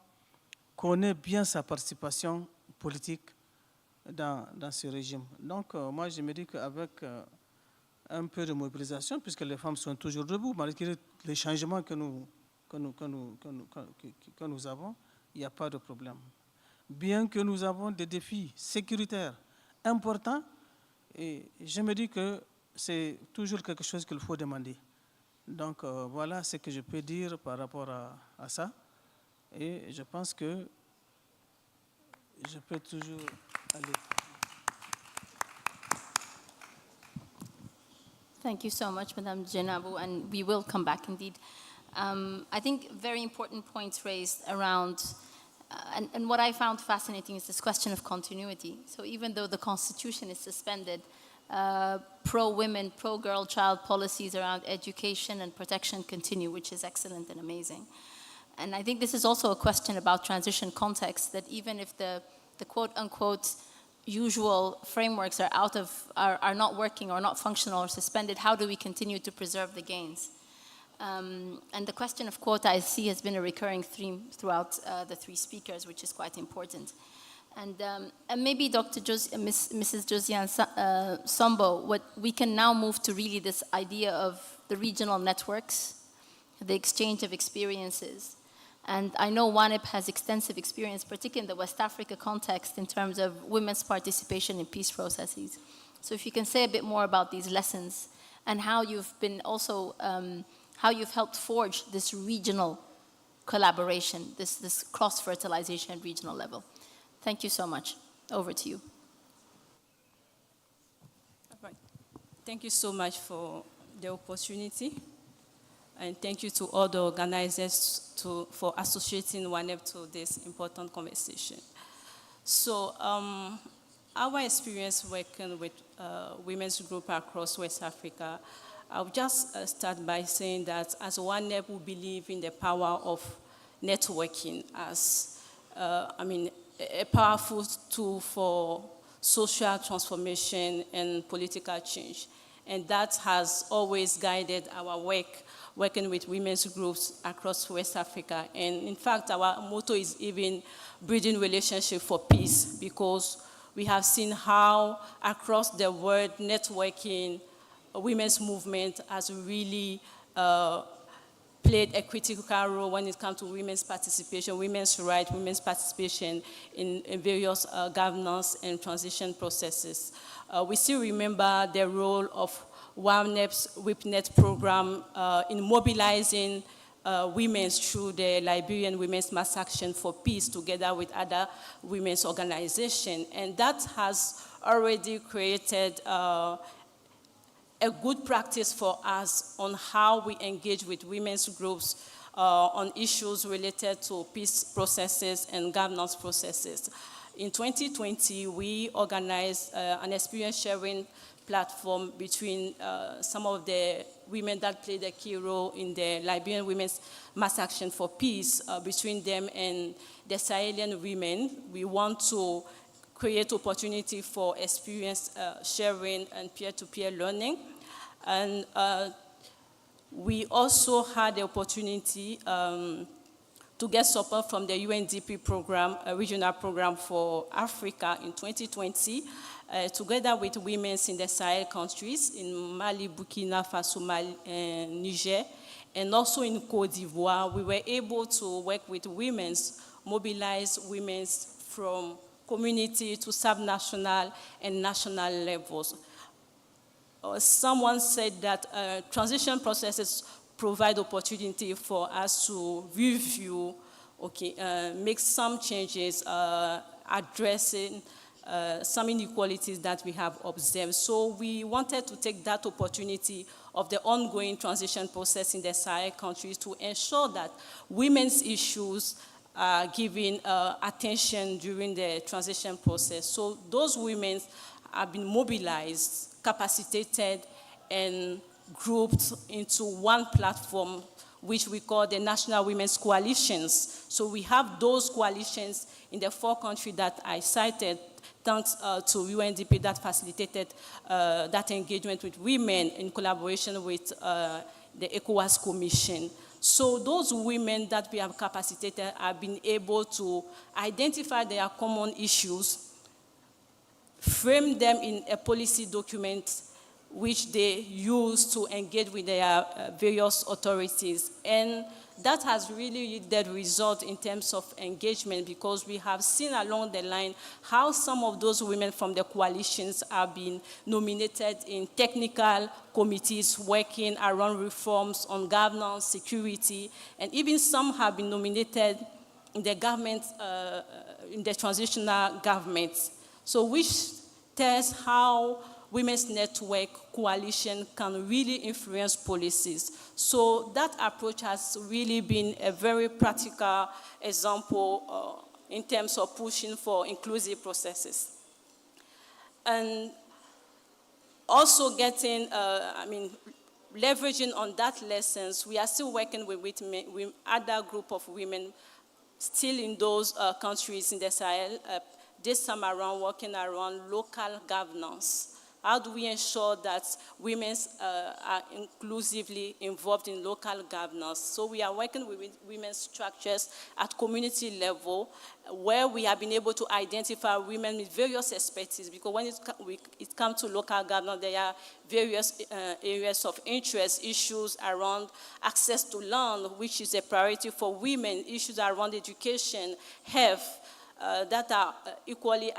K: connaît bien sa participation politique dans ce régime. Donc, moi, je me dis qu'avec un peu de mobilisation, puisque les femmes sont toujours debout, malgré les changements que nous avons, il n'y a pas de problème. Bien que nous avons des défis sécuritaires importants, et je me dis que c'est toujours quelque chose qu'il faut demander. Donc, voilà ce que je peux dire par rapport à ça. Et je pense que je peux toujours aller.
H: Thank you so much, Madame Jenabou, and we will come back indeed. I think very important points raised around, and what I found fascinating is this question of continuity. So even though the Constitution is suspended, pro-women, pro-girl child policies around education and protection continue, which is excellent and amazing. And I think this is also a question about transition context, that even if the quote-unquote usual frameworks are not working or not functional or suspended, how do we continue to preserve the gains? And the question of quota, I see, has been a recurring theme throughout the 3 speakers, which is quite important. And maybe Mrs. Josiane Sombo, what we can now move to really this idea of the regional networks, the exchange of experiences. And I know WANEP has extensive experience, particularly in the West Africa context, in terms of women's participation in peace processes. So if you can say a bit more about these lessons and how you've been also, how you've helped forge this regional collaboration, this cross-fertilization at regional level. Thank you so much. Over to you.
L: Right. Thank you so much for the opportunity. And thank you to all the organizers for associating WANEP to this important conversation. So our experience working with women's group across West Africa, I'll just start by saying that as WANEP, we believe in the power of networking as, a powerful tool for social transformation and political change. And that has always guided our work, working with women's groups across West Africa. And in fact, our motto is even building relationship for peace, because we have seen how across the world networking, women's movement has really played a critical role when it comes to women's participation, women's rights, women's participation in various governance and transition processes. We still remember the role of WANEP's WIPNET program in mobilizing women through the Liberian Women's Mass Action for Peace together with other women's organizations. And that has already created a good practice for us on how we engage with women's groups on issues related to peace processes and governance processes. In 2020, we organized an experience sharing platform between some of the women that played a key role in the Liberian Women's Mass Action for Peace, between them and the Sahelian women. We want to create opportunity for experience sharing and peer-to-peer learning. And We also had the opportunity to get support from the UNDP program, a regional program for Africa in 2020, together with women in the Sahel countries, in Mali, Burkina Faso, Mali, Niger, and also in Côte d'Ivoire. We were able to work with women, mobilize women from community to subnational and national levels. Someone said that transition processes provide opportunity for us to review, make some changes, addressing some inequalities that we have observed. So we wanted to take that opportunity of the ongoing transition process in the Sahel countries to ensure that women's issues are given attention during the transition process. So those women have been mobilized, capacitated, and grouped into one platform, which we call the National Women's Coalitions. So we have those coalitions in the 4 countries that I cited, thanks to UNDP that facilitated that engagement with women in collaboration with the ECOWAS Commission. So those women that we have capacitated have been able to identify their common issues, frame them in a policy document which they use to engage with their various authorities. And that has really yielded result in terms of engagement, because we have seen along the line how some of those women from the coalitions have been nominated in technical committees working around reforms on governance, security, and even some have been nominated in the government, in the transitional government. So which tells how Women's Network Coalition can really influence policies. So that approach has really been a very practical example in terms of pushing for inclusive processes. And also getting, leveraging on that lessons, we are still working with other group of women still in those countries in the Sahel, this time around working around local governance. How do we ensure that women are inclusively involved in local governance? So we are working with women's structures at community level, where we have been able to identify women with various expertise, because when it comes to local governance, there are various areas of interest, issues around access to land, which is a priority for women, issues around education, health, that are equally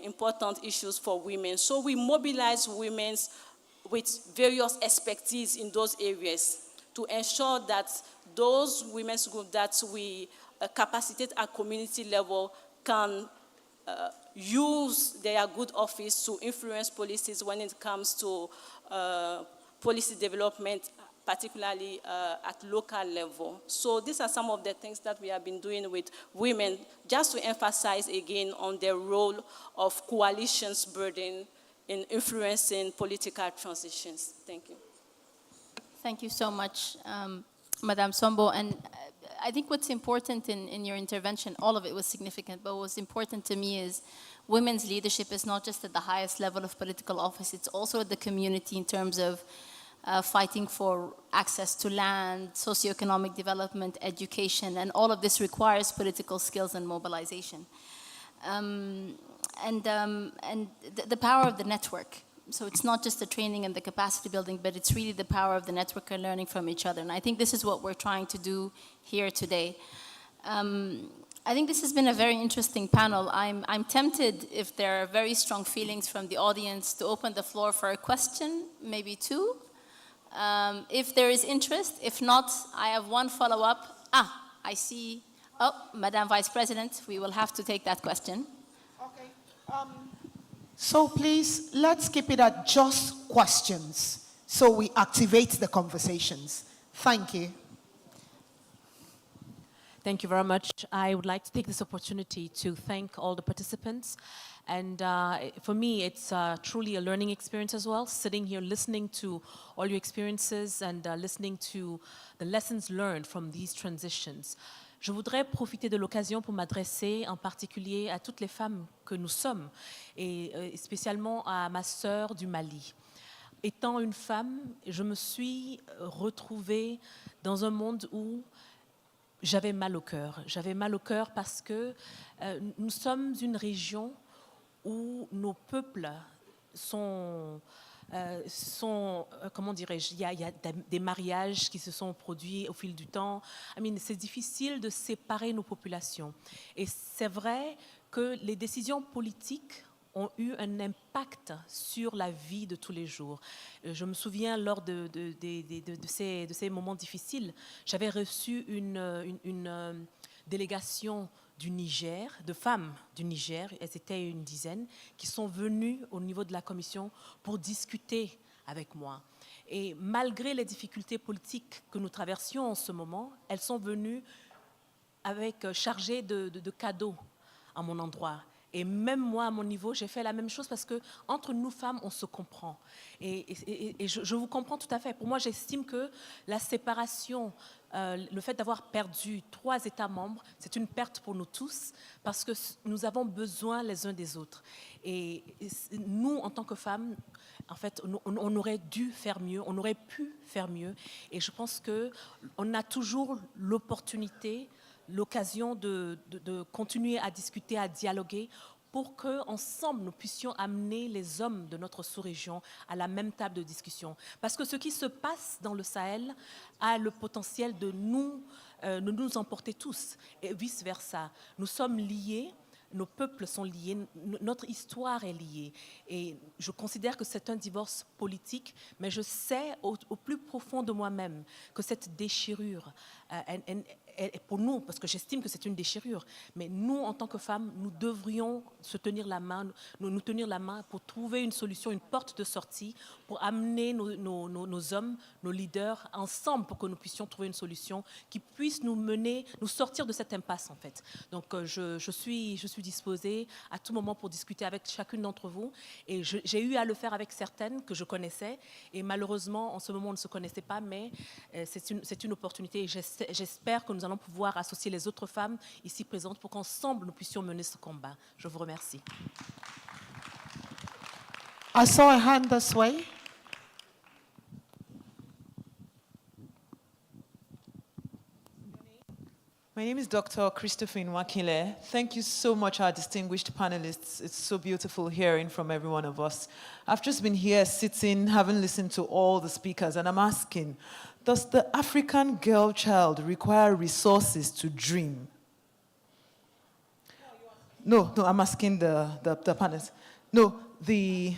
L: important issues for women. So we mobilize women with various expertise in those areas to ensure that those women's groups that we capacitate at community level can use their good office to influence policies when it comes to policy development, particularly at local level. So these are some of the things that we have been doing with women, just to emphasize again on the role of coalitions building in influencing political transitions. Thank you.
H: Thank you so much, Madame Sombo. And I think what's important in your intervention, all of it was significant, but what's important to me is women's leadership is not just at the highest level of political office, it's also at the community in terms of fighting for access to land, socioeconomic development, education, and all of this requires political skills and mobilization. And the power of the network. So it's not just the training and the capacity building, but it's really the power of the network and learning from each other. And I think this is what we're trying to do here today. I think this has been a very interesting panel. I'm tempted, if there are very strong feelings from the audience, to open the floor for a question, maybe 2. If there is interest. If not, I have one follow-up. I see. Oh, Madam Vice President, we will have to take that question.
D: Okay. So please, let's keep it at just questions so we activate the conversations. Thank you.
M: Thank you very much. I would like to take this opportunity to thank all the participants. And for me, it's truly a learning experience as well, sitting here listening to all your experiences and listening to the lessons learned from these transitions. Je voudrais profiter de l'occasion pour m'adresser en particulier à toutes les femmes que nous sommes, et spécialement à ma sœur du Mali. étant une femme, je me suis retrouvée dans un monde où j'avais mal au cœur. J'avais mal au cœur parce que nous sommes une région où nos peuples sont comment dirais-je, il y a des mariages qui se sont produits au fil du temps. C'est difficile de séparer nos populations. Et c'est vrai que les décisions politiques ont eu un impact sur la vie de tous les jours. Je me souviens, lors de ces moments difficiles, j'avais reçu une délégation du Niger, de femmes du Niger, elles étaient une dizaine, qui sont venues au niveau de la commission pour discuter avec moi. Et malgré les difficultés politiques que nous traversions en ce moment, elles sont venues chargées de cadeaux à mon endroit. Et même moi, à mon niveau, j'ai fait la même chose parce que entre nous femmes, on se comprend. Et je vous comprends tout à fait. Pour moi, j'estime que la séparation, le fait d'avoir perdu 3 États membres, c'est une perte pour nous tous parce que nous avons besoin les uns des autres. Et nous, en tant que femmes, en fait, on aurait dû faire mieux, on aurait pu faire mieux. Et je pense qu'on a toujours l'opportunité, l'occasion de continuer à discuter, à dialoguer pour qu'ensemble, nous puissions amener les hommes de notre sous-région à la même table de discussion. Parce que ce qui se passe dans le Sahel a le potentiel de nous emporter tous, et vice-versa. Nous sommes liés. Nos peuples sont liés, notre histoire est liée. Et je considère que c'est un divorce politique, mais je sais au plus profond de moi-même que cette déchirure, pour nous, parce que j'estime que c'est une déchirure, mais nous, en tant que femmes, nous devrions se tenir la main, nous tenir la main pour trouver une solution, une porte de sortie, pour amener nos hommes, nos leaders, ensemble pour que nous puissions trouver une solution qui puisse nous mener, nous sortir de cette impasse, en fait. Donc, je suis disposée à tout moment pour discuter avec chacune d'entre vous. Et j'ai eu à le faire avec certaines que je connaissais. Et malheureusement, en ce moment, on ne se connaissait pas, mais c'est une opportunité. Et j'espère que nous allons pouvoir associer les autres femmes ici présentes pour qu'ensemble, nous puissions mener ce combat. Je vous remercie.
D: I saw a hand this way.
N: My name is Dr. Christopher Nwakile. Thank you so much, our distinguished panelists. It's so beautiful hearing from every one of us. I've just been here sitting, having listened to all the speakers, and I'm asking, does the African girl child require resources to dream? No, I'm asking the panelists. No, the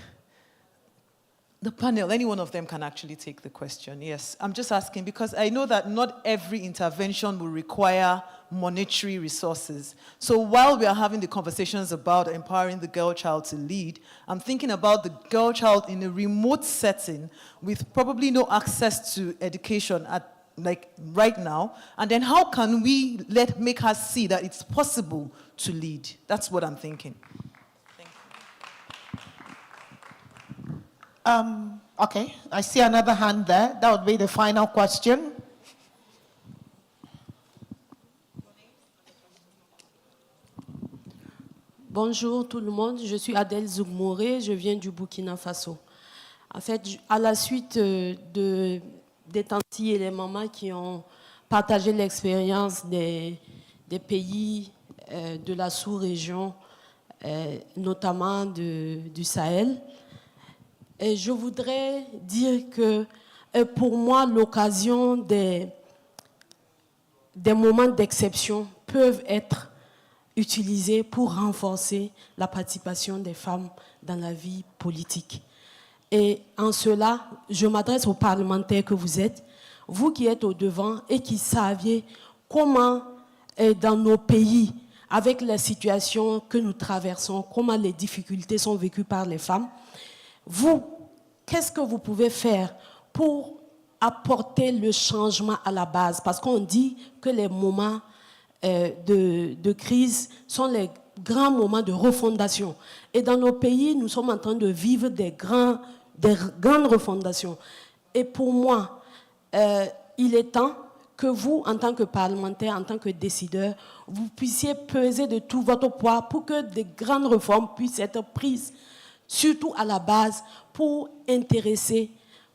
N: panel, any one of them can actually take the question. Yes, I'm just asking because I know that not every intervention will require monetary resources. So while we are having the conversations about empowering the girl child to lead, I'm thinking about the girl child in a remote setting with probably no access to education like right now, and then how can we make her see that it's possible to lead? That's what I'm thinking.
D: Okay, I see another hand there. That would be the final question.
O: Bonjour tout le monde, je suis Adèle Zougmouré, je viens du Burkina Faso. En fait, à la suite des tantis et les mamans qui ont partagé l'expérience des pays de la sous-région, notamment du Sahel, et je voudrais dire que pour moi, l'occasion des moments d'exception peuvent être utilisés pour renforcer la participation des femmes dans la vie politique. Et en cela, je m'adresse aux parlementaires que vous êtes, vous qui êtes au devant et qui saviez comment, dans nos pays, avec la situation que nous traversons, comment les difficultés sont vécues par les femmes, vous, qu'est-ce que vous pouvez faire pour apporter le changement à la base? Parce qu'on dit que les moments de crise sont les grands moments de refondation. Et dans nos pays, nous sommes en train de vivre des grandes refondations. Et pour moi, il est temps que vous, en tant que parlementaire, en tant que décideur, vous puissiez peser de tout votre poids pour que des grandes réformes puissent être prises surtout à la base, pour intéresser,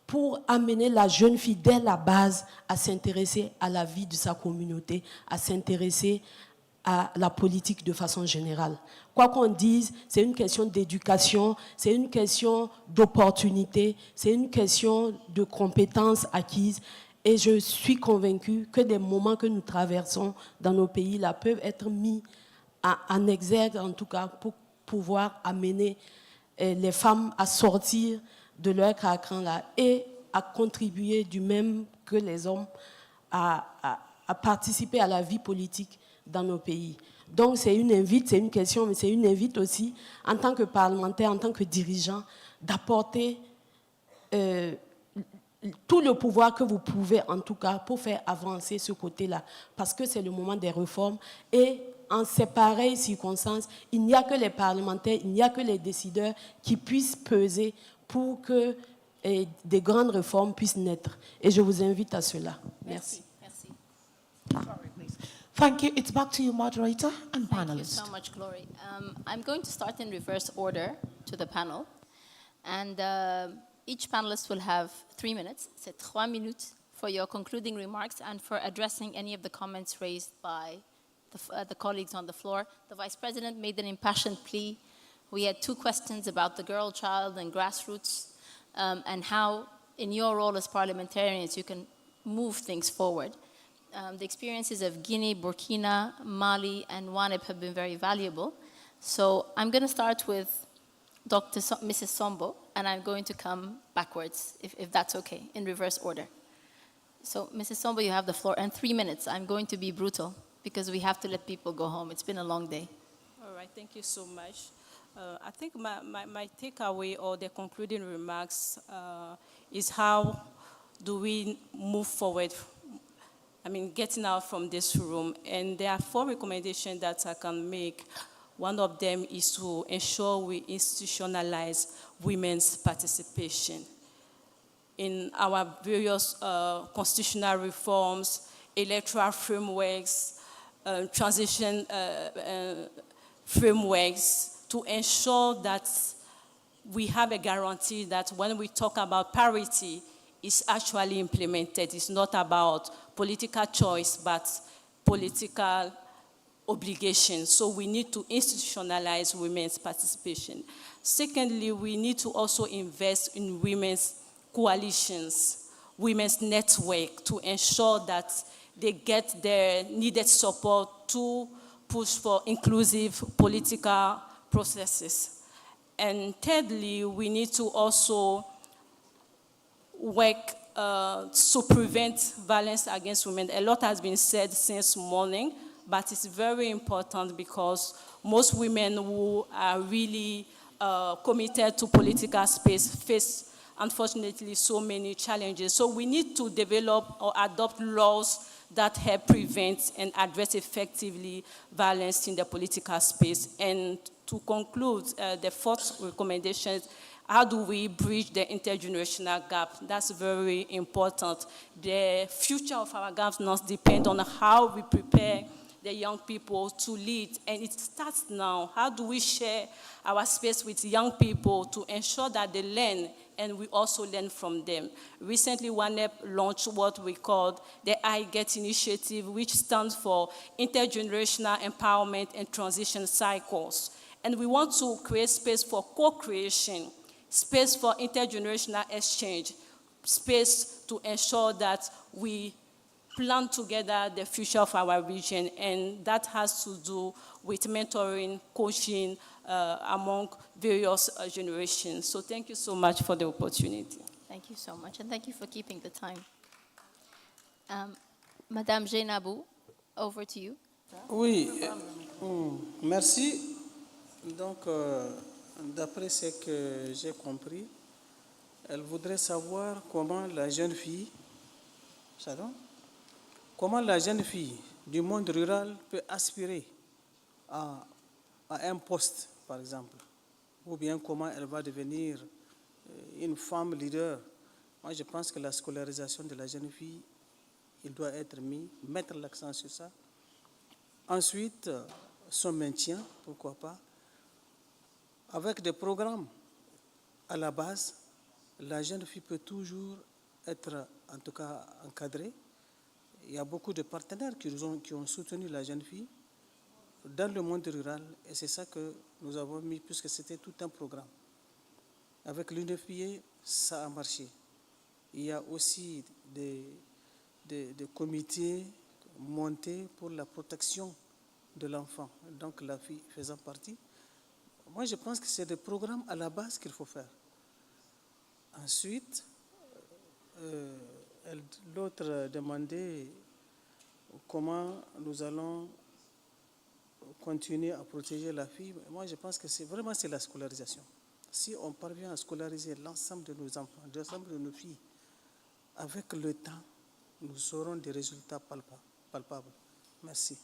O: pour amener la jeune fille dès la base à s'intéresser à la vie de sa communauté, à s'intéresser à la politique de façon générale. Quoi qu'on dise, c'est une question d'éducation, c'est une question d'opportunité, c'est une question de compétences acquises. Et je suis convaincue que des moments que nous traversons dans nos pays là peuvent être mis en exergue, en tout cas, pour pouvoir amener les femmes à sortir de leur carcan là et à contribuer du même que les hommes à participer à la vie politique dans nos pays. Donc c'est une invite, c'est une question, mais c'est une invite aussi, en tant que parlementaire, en tant que dirigeant, d'apporter tout le pouvoir que vous pouvez, en tout cas, pour faire avancer ce côté-là, parce que c'est le moment des réformes. Et en ces pareilles circonstances, il n'y a que les parlementaires, il n'y a que les décideurs qui puissent peser pour que des grandes réformes puissent naître. Et je vous invite à cela. Merci.
D: Thank you. It's back to you, moderator and panelists.
H: Thank you so much, Glory. I'm going to start in reverse order to the panel. And each panelist will have 3 minutes. C'est 3 minutes for your concluding remarks and for addressing any of the comments raised by the colleagues on the floor. The Vice President made an impassioned plea. We had 2 questions about the girl child and grassroots and how, in your role as parliamentarians, you can move things forward. The experiences of Guinea, Burkina, Mali, and WANEP have been very valuable. So I'm going to start with Mrs. Sombo, and I'm going to come backwards, if that's okay, in reverse order. So, Mrs. Sombo, you have the floor, and 3 minutes. I'm going to be brutal, because we have to let people go home. It's been a long day.
L: All right, thank you so much. I think my takeaway or the concluding remarks is how do we move forward, getting out from this room. And there are 4 recommendations that I can make. One of them is to ensure we institutionalize women's participation in our various constitutional reforms, electoral frameworks, transition frameworks, to ensure that we have a guarantee that when we talk about parity, it's actually implemented. It's not about political choice, but political obligation. So we need to institutionalize women's participation. Secondly, we need to also invest in women's coalitions, women's network, to ensure that they get their needed support to push for inclusive political processes. And thirdly, we need to also work to prevent violence against women. A lot has been said since morning, but it's very important because most women who are really committed to political space face, unfortunately, so many challenges. So we need to develop or adopt laws that help prevent and address effectively violence in the political space. And to conclude, the 4th recommendation is, how do we bridge the intergenerational gap? That's very important. The future of our governance depends on how we prepare the young people to lead, and it starts now. How do we share our space with young people to ensure that they learn and we also learn from them? Recently, WANEP launched what we called the I Get Initiative, which stands for Intergenerational Empowerment and Transition Cycles. And we want to create space for co-creation, space for intergenerational exchange, space to ensure that we plan together the future of our region, and that has to do with mentoring, coaching among various generations. So thank you so much for the opportunity.
H: Thank you so much, and thank you for keeping the time. Madame Jenabou, over to you.
K: Oui, merci. Donc, d'après ce que j'ai compris, elle voudrait savoir comment la jeune fille, du monde rural peut aspirer à un poste, par exemple, ou bien comment elle va devenir une femme leader. Moi, je pense que la scolarisation de la jeune fille, il doit être mettre l'accent sur ça. Ensuite, son maintien, pourquoi pas, avec des programmes à la base, la jeune fille peut toujours être, en tout cas, encadrée. Il y a beaucoup de partenaires qui ont soutenu la jeune fille dans le monde rural, et c'est ça que nous avons mis, puisque c'était tout un programme. Avec l'UNFPA, ça a marché. Il y a aussi des comités montés pour la protection de l'enfant, donc la fille faisant partie. Moi, je pense que c'est des programmes à la base qu'il faut faire. Ensuite, l'autre demandait comment nous allons continuer à protéger la fille. Moi, je pense que c'est la scolarisation. Si on parvient à scolariser l'ensemble de nos enfants, l'ensemble de nos filles, avec le temps, nous aurons des résultats palpables. Merci.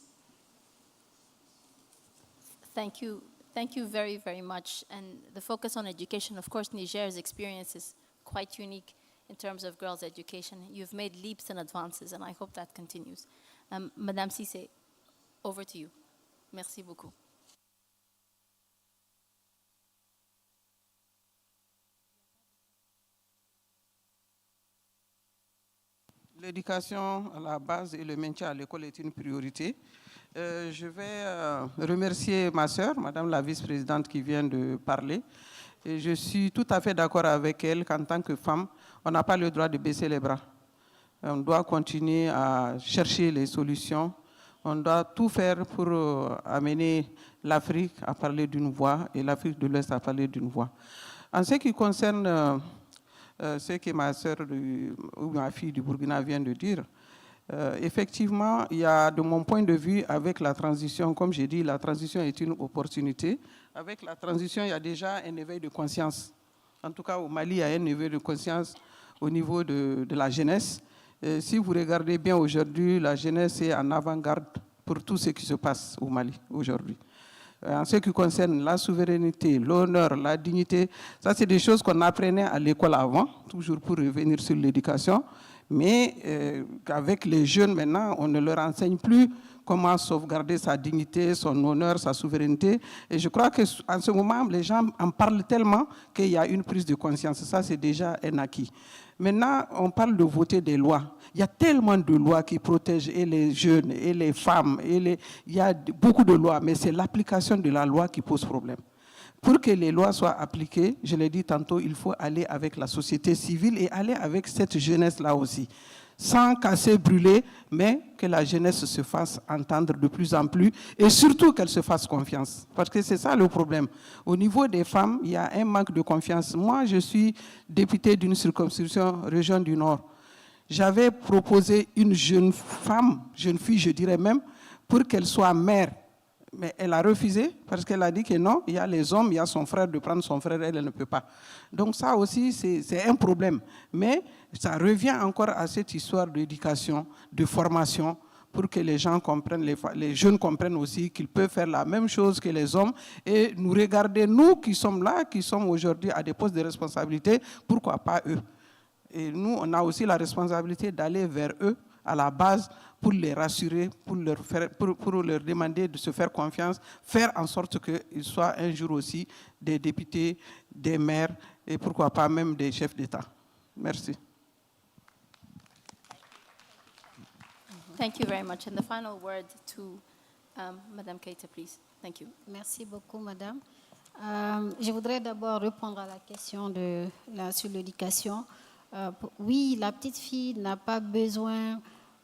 H: Thank you. Thank you very, very much. And the focus on education, of course, Niger's experience is quite unique in terms of girls' education. You've made leaps and advances, and I hope that continues. Madame Cissé, over to you. Merci beaucoup.
J: L'éducation à la base et le maintien à l'école est une priorité. Je vais remercier ma sœur, Madame la vice-présidente qui vient de parler. Et je suis tout à fait d'accord avec elle qu'en tant que femme, on n'a pas le droit de baisser les bras. On doit continuer à chercher les solutions. On doit tout faire pour amener l'Afrique à parler d'une voix et l'Afrique de l'Ouest à parler d'une voix. En ce qui concerne ce que ma sœur ou ma fille du Burkina vient de dire, effectivement, il y a, de mon point de vue, avec la transition, comme j'ai dit, la transition est une opportunité. Avec la transition, il y a déjà un éveil de conscience. En tout cas, au Mali, il y a un éveil de conscience au niveau de la jeunesse. Si vous regardez bien aujourd'hui, la jeunesse est en avant-garde pour tout ce qui se passe au Mali aujourd'hui. En ce qui concerne la souveraineté, l'honneur, la dignité, ça c'est des choses qu'on apprenait à l'école avant, toujours pour revenir sur l'éducation. Mais avec les jeunes maintenant, on ne leur enseigne plus comment sauvegarder sa dignité, son honneur, sa souveraineté. Et je crois qu'en ce moment, les gens en parlent tellement qu'il y a une prise de conscience. Ça, c'est déjà un acquis. Maintenant, on parle de voter des lois. Il y a tellement de lois qui protègent et les jeunes, et les femmes, il y a beaucoup de lois, mais c'est l'application de la loi qui pose problème. Pour que les lois soient appliquées, je l'ai dit tantôt, il faut aller avec la société civile et aller avec cette jeunesse-là aussi. Sans casser, brûler, mais que la jeunesse se fasse entendre de plus en plus et surtout qu'elle se fasse confiance. Parce que c'est ça le problème. Au niveau des femmes, il y a un manque de confiance. Moi, je suis députée d'une circonscription région du Nord. J'avais proposé une jeune femme, jeune fille, je dirais même, pour qu'elle soit mère. Mais elle a refusé parce qu'elle a dit que non, il y a les hommes, il y a son frère, de prendre son frère, elle ne peut pas. Donc ça aussi, c'est un problème. Mais ça revient encore à cette histoire d'éducation, de formation, pour que les gens comprennent, les jeunes comprennent aussi qu'ils peuvent faire la même chose que les hommes et nous regarder, nous qui sommes là, qui sommes aujourd'hui à des postes de responsabilité, pourquoi pas eux? Et nous, on a aussi la responsabilité d'aller vers eux à la base pour les rassurer, pour leur demander de se faire confiance, faire en sorte qu'ils soient un jour aussi des députés, des maires et pourquoi pas même des chefs d'État. Merci.
H: Thank you very much. And the final word to Madame Keita, please. Thank you.
I: Merci beaucoup, Madame. Je voudrais d'abord répondre à la question sur l'éducation. Oui, la petite fille n'a pas besoin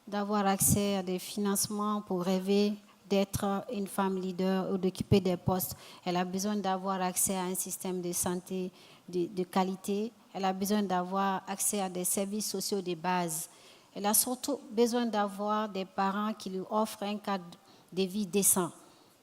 I: d'avoir accès à des financements pour rêver d'être une femme leader ou d'occuper des postes. Elle a besoin d'avoir accès à un système de santé de qualité. Elle a besoin d'avoir accès à des services sociaux de base. Elle a surtout besoin d'avoir des parents qui lui offrent un cadre de vie décent.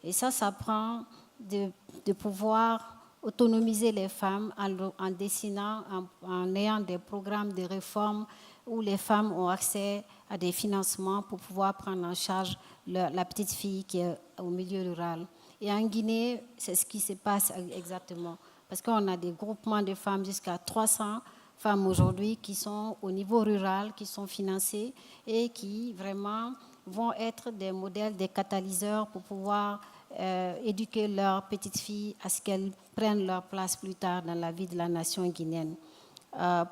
I: Et ça prend de pouvoir autonomiser les femmes en dessinant, en ayant des programmes de réforme où les femmes ont accès à des financements pour pouvoir prendre en charge la petite fille qui est au milieu rural. Et en Guinée, c'est ce qui se passe exactement. Parce qu'on a des groupements de femmes, jusqu'à 300 femmes aujourd'hui qui sont au niveau rural, qui sont financées et qui vraiment vont être des modèles, des catalyseurs pour pouvoir éduquer leurs petites filles à ce qu'elles prennent leur place plus tard dans la vie de la nation guinéenne.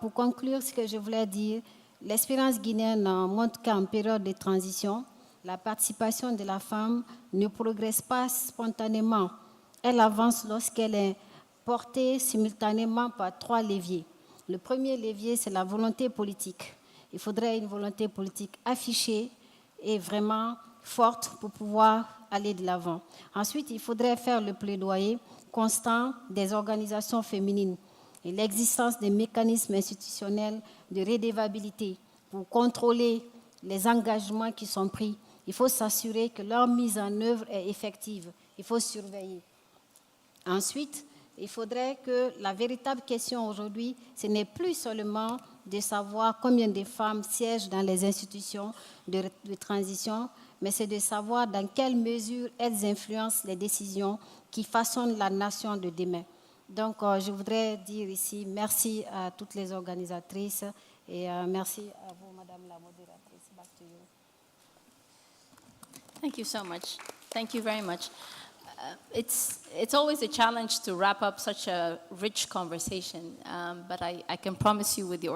I: Pour conclure, ce que je voulais dire, l'expérience guinéenne montre qu'en période de transition, la participation de la femme ne progresse pas spontanément. Elle avance lorsqu'elle est portée simultanément par 3 leviers. Le premier levier, c'est la volonté politique. Il faudrait une volonté politique affichée et vraiment forte pour pouvoir aller de l'avant. Ensuite, il faudrait faire le plaidoyer constant des organisations féminines et l'existence des mécanismes institutionnels de redevabilité pour contrôler les engagements qui sont pris. Il faut s'assurer que leur mise en œuvre est effective. Il faut surveiller. Ensuite, il faudrait que la véritable question aujourd'hui, ce n'est plus seulement de savoir combien de femmes siègent dans les institutions de transition, mais c'est de savoir dans quelle mesure elles influencent les décisions qui façonnent la nation de demain. Donc, je voudrais dire ici merci à toutes les organisatrices et merci à vous, Madame la modératrice. Back to you.
H: Thank you so much. Thank you very much. It's always a challenge to wrap up such a rich conversation, but I can promise you with the